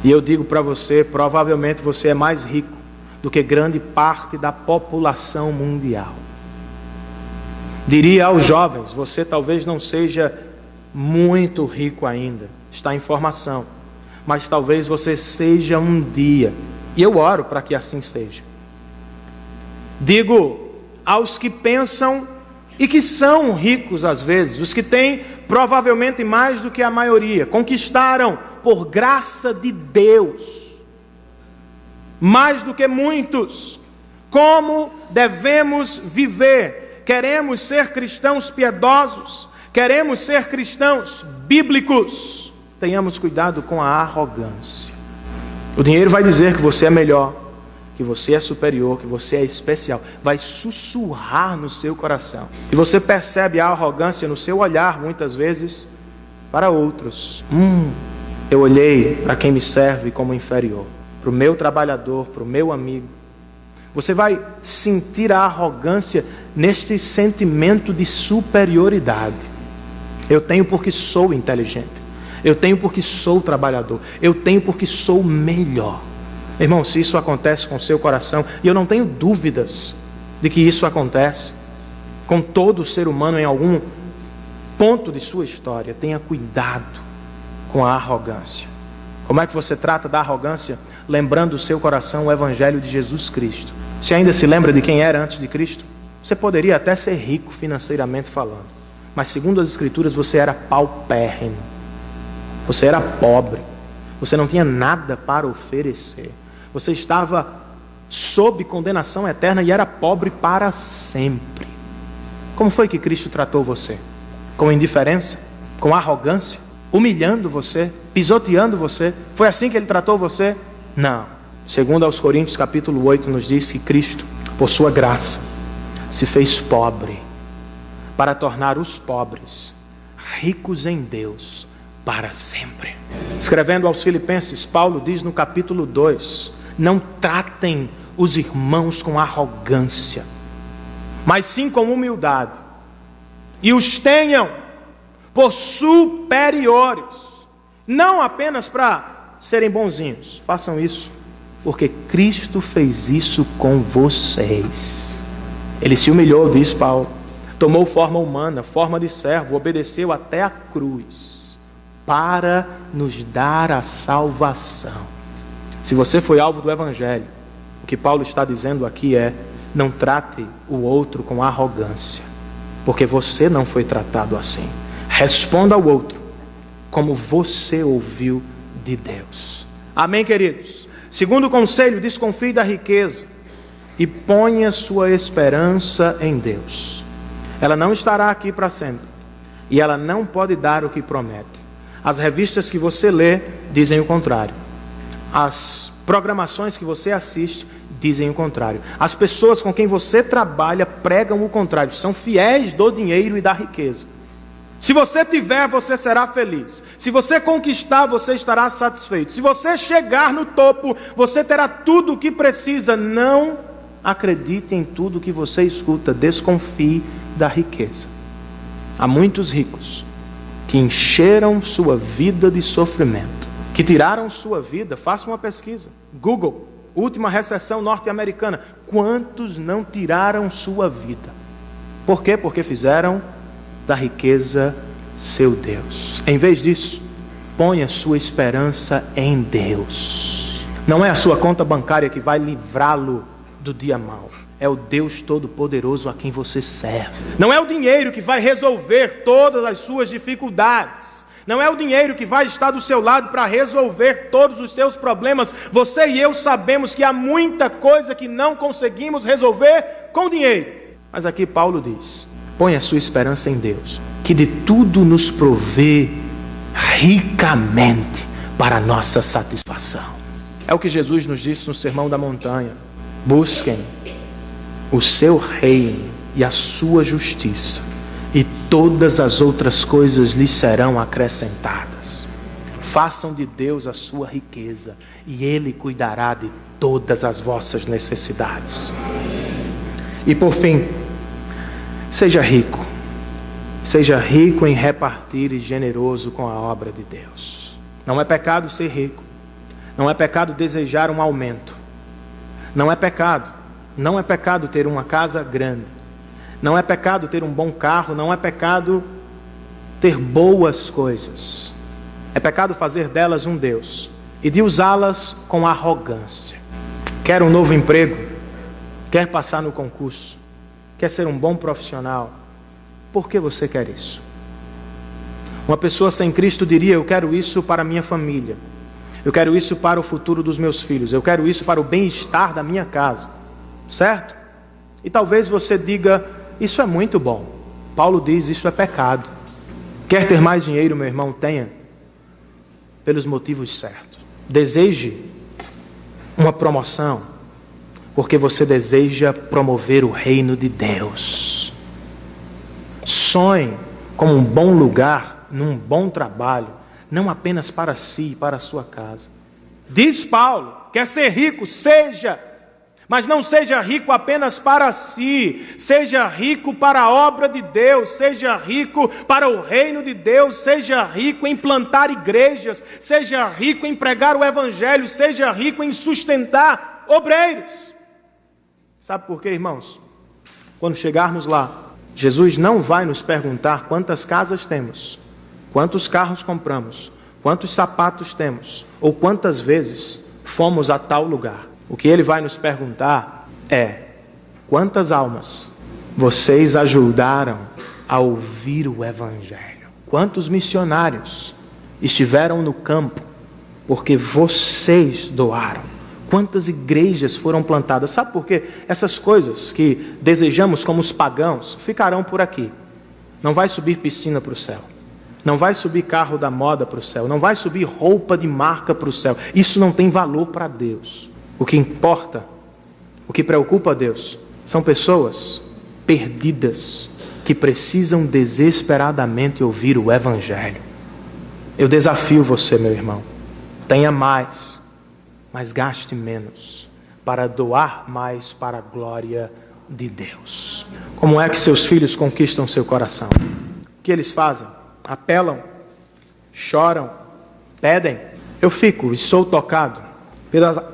E eu digo para você, provavelmente você é mais rico do que grande parte da população mundial. Diria aos jovens: você talvez não seja muito rico ainda, está em formação, mas talvez você seja um dia, e eu oro para que assim seja. Digo aos que pensam e que são ricos às vezes, os que têm provavelmente mais do que a maioria, conquistaram por graça de Deus, mais do que muitos. Como devemos viver? Queremos ser cristãos piedosos, queremos ser cristãos bíblicos. Tenhamos cuidado com a arrogância. O dinheiro vai dizer que você é melhor, que você é superior, que você é especial. Vai sussurrar no seu coração. E você percebe a arrogância no seu olhar, muitas vezes, para outros. Eu olhei para quem me serve como inferior, para o meu trabalhador, para o meu amigo. Você vai sentir a arrogância neste sentimento de superioridade. Eu tenho porque sou inteligente. Eu tenho porque sou trabalhador. Eu tenho porque sou melhor. Irmão, se isso acontece com o seu coração, e eu não tenho dúvidas de que isso acontece com todo ser humano em algum ponto de sua história, tenha cuidado com a arrogância. Como é que você trata da arrogância? Lembrando o seu coração o Evangelho de Jesus Cristo. Você ainda se lembra de quem era antes de Cristo? Você poderia até ser rico financeiramente falando, mas segundo as Escrituras você era paupérrimo, você era pobre, você não tinha nada para oferecer, você estava sob condenação eterna e era pobre para sempre. Como foi que Cristo tratou você? Com indiferença? Com arrogância? Humilhando você? Pisoteando você? Foi assim que Ele tratou você? Não. Segundo aos Coríntios capítulo 8 nos diz que Cristo, por sua graça, se fez pobre para tornar os pobres ricos em Deus para sempre. Escrevendo aos Filipenses, Paulo diz no capítulo 2, não tratem os irmãos com arrogância, mas sim com humildade, e os tenham por superiores, não apenas para serem bonzinhos. Façam isso porque Cristo fez isso com vocês. Ele se humilhou, diz Paulo, tomou forma humana, forma de servo, obedeceu até a cruz para nos dar a salvação. Se você foi alvo do Evangelho, o que Paulo está dizendo aqui é: não trate o outro com arrogância, porque você não foi tratado assim. Responda ao outro como você ouviu de Deus. Amém, queridos? Segundo conselho, desconfie da riqueza e ponha sua esperança em Deus. Ela não estará aqui para sempre e ela não pode dar o que promete. As revistas que você lê dizem o contrário. As programações que você assiste dizem o contrário. As pessoas com quem você trabalha pregam o contrário. São fiéis do dinheiro e da riqueza. Se você tiver, você será feliz. Se você conquistar, você estará satisfeito. Se você chegar no topo, você terá tudo o que precisa. Não acredite em tudo que você escuta. Desconfie da riqueza. Há muitos ricos que encheram sua vida de sofrimento, que tiraram sua vida. Faça uma pesquisa. Google, última recessão norte-americana. Quantos não tiraram sua vida? Por quê? Porque fizeram da riqueza seu Deus. Em vez disso, ponha sua esperança em Deus. Não é a sua conta bancária que vai livrá-lo do dia mau. É o Deus Todo-Poderoso a quem você serve. Não é o dinheiro que vai resolver todas as suas dificuldades. Não é o dinheiro que vai estar do seu lado para resolver todos os seus problemas. Você e eu sabemos que há muita coisa que não conseguimos resolver com dinheiro. Mas aqui Paulo diz: põe a sua esperança em Deus, que de tudo nos provê ricamente para a nossa satisfação. É o que Jesus nos disse no Sermão da Montanha: busquem o seu reino e a sua justiça, e todas as outras coisas lhes serão acrescentadas. Façam de Deus a sua riqueza, e Ele cuidará de todas as vossas necessidades. E por fim, seja rico. Seja rico em repartir e generoso com a obra de Deus. Não é pecado ser rico. Não é pecado desejar um aumento. Não é pecado. Não é pecado ter uma casa grande. Não é pecado ter um bom carro. Não é pecado ter boas coisas. É pecado fazer delas um Deus e de usá-las com arrogância. Quer um novo emprego? Quer passar no concurso? Quer ser um bom profissional? Por que você quer isso? Uma pessoa sem Cristo diria: eu quero isso para a minha família. Eu quero isso para o futuro dos meus filhos. Eu quero isso para o bem-estar da minha casa. Certo? E talvez você diga: isso é muito bom. Paulo diz: isso é pecado. Quer ter mais dinheiro, meu irmão? Tenha. Pelos motivos certos. Deseje uma promoção, porque você deseja promover o reino de Deus. Sonhe com um bom lugar, num bom trabalho, não apenas para si e para a sua casa. Diz Paulo: quer ser rico? Seja. Mas não seja rico apenas para si, seja rico para a obra de Deus, seja rico para o reino de Deus, seja rico em plantar igrejas, seja rico em pregar o evangelho, seja rico em sustentar obreiros. Sabe por quê, irmãos? Quando chegarmos lá, Jesus não vai nos perguntar quantas casas temos, quantos carros compramos, quantos sapatos temos, ou quantas vezes fomos a tal lugar. O que Ele vai nos perguntar é: quantas almas vocês ajudaram a ouvir o Evangelho? Quantos missionários estiveram no campo porque vocês doaram? Quantas igrejas foram plantadas? Sabe por quê? Essas coisas que desejamos como os pagãos ficarão por aqui. Não vai subir piscina para o céu. Não vai subir carro da moda para o céu. Não vai subir roupa de marca para o céu. Isso não tem valor para Deus. O que importa, o que preocupa a Deus, são pessoas perdidas que precisam desesperadamente ouvir o Evangelho. Eu desafio você, meu irmão, tenha mais, mas gaste menos, para doar mais para a glória de Deus. Como é que seus filhos conquistam seu coração? O que eles fazem? Apelam, choram, pedem. Eu fico e sou tocado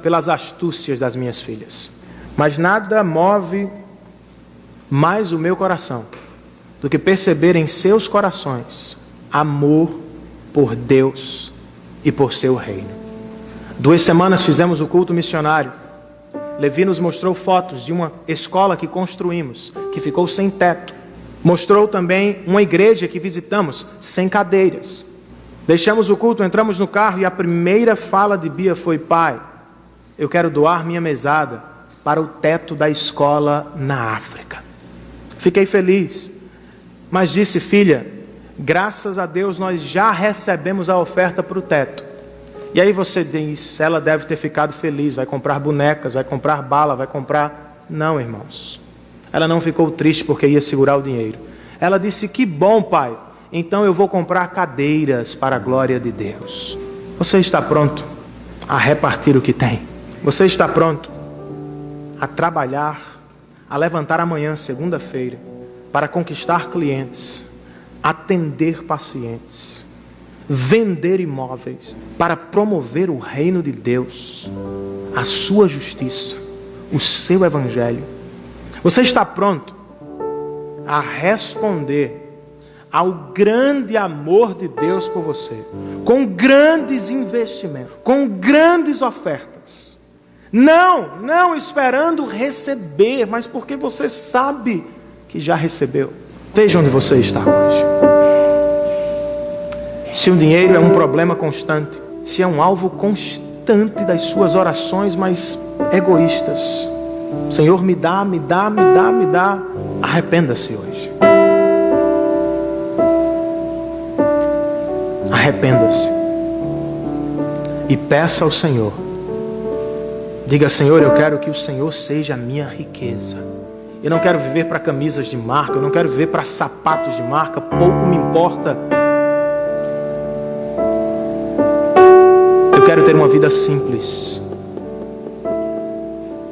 pelas astúcias das minhas filhas. Mas nada move mais o meu coração do que perceber em seus corações amor por Deus e por seu reino. 2 semanas fizemos o culto missionário. Levi nos mostrou fotos de uma escola que construímos, que ficou sem teto. Mostrou também uma igreja que visitamos, sem cadeiras. Deixamos o culto, entramos no carro e a primeira fala de Bia foi: pai, eu quero doar minha mesada para o teto da escola na África. Fiquei feliz, mas disse: filha, graças a Deus nós já recebemos a oferta para o teto. E aí você diz: ela deve ter ficado feliz, vai comprar bonecas, vai comprar bala, vai comprar... Não, irmãos, ela não ficou triste porque ia segurar o dinheiro. Ela disse: que bom, pai, então eu vou comprar cadeiras para a glória de Deus. Você está pronto a repartir o que tem? Você está pronto a trabalhar, a levantar amanhã, segunda-feira, para conquistar clientes, atender pacientes, vender imóveis, para promover o reino de Deus, a sua justiça, o seu evangelho? Você está pronto a responder ao grande amor de Deus por você, com grandes investimentos, com grandes ofertas? Não esperando receber, mas porque você sabe que já recebeu. Veja onde você está hoje. Se o dinheiro é um problema constante, se é um alvo constante das suas orações mais egoístas, Senhor, me dá, arrependa-se hoje. Arrependa-se e peça ao Senhor. Diga: Senhor, eu quero que o Senhor seja a minha riqueza. Eu não quero viver para camisas de marca, eu não quero viver para sapatos de marca, pouco me importa. Eu quero ter uma vida simples,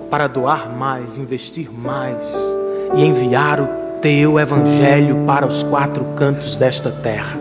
para doar mais, investir mais e enviar o teu evangelho para os 4 cantos desta terra.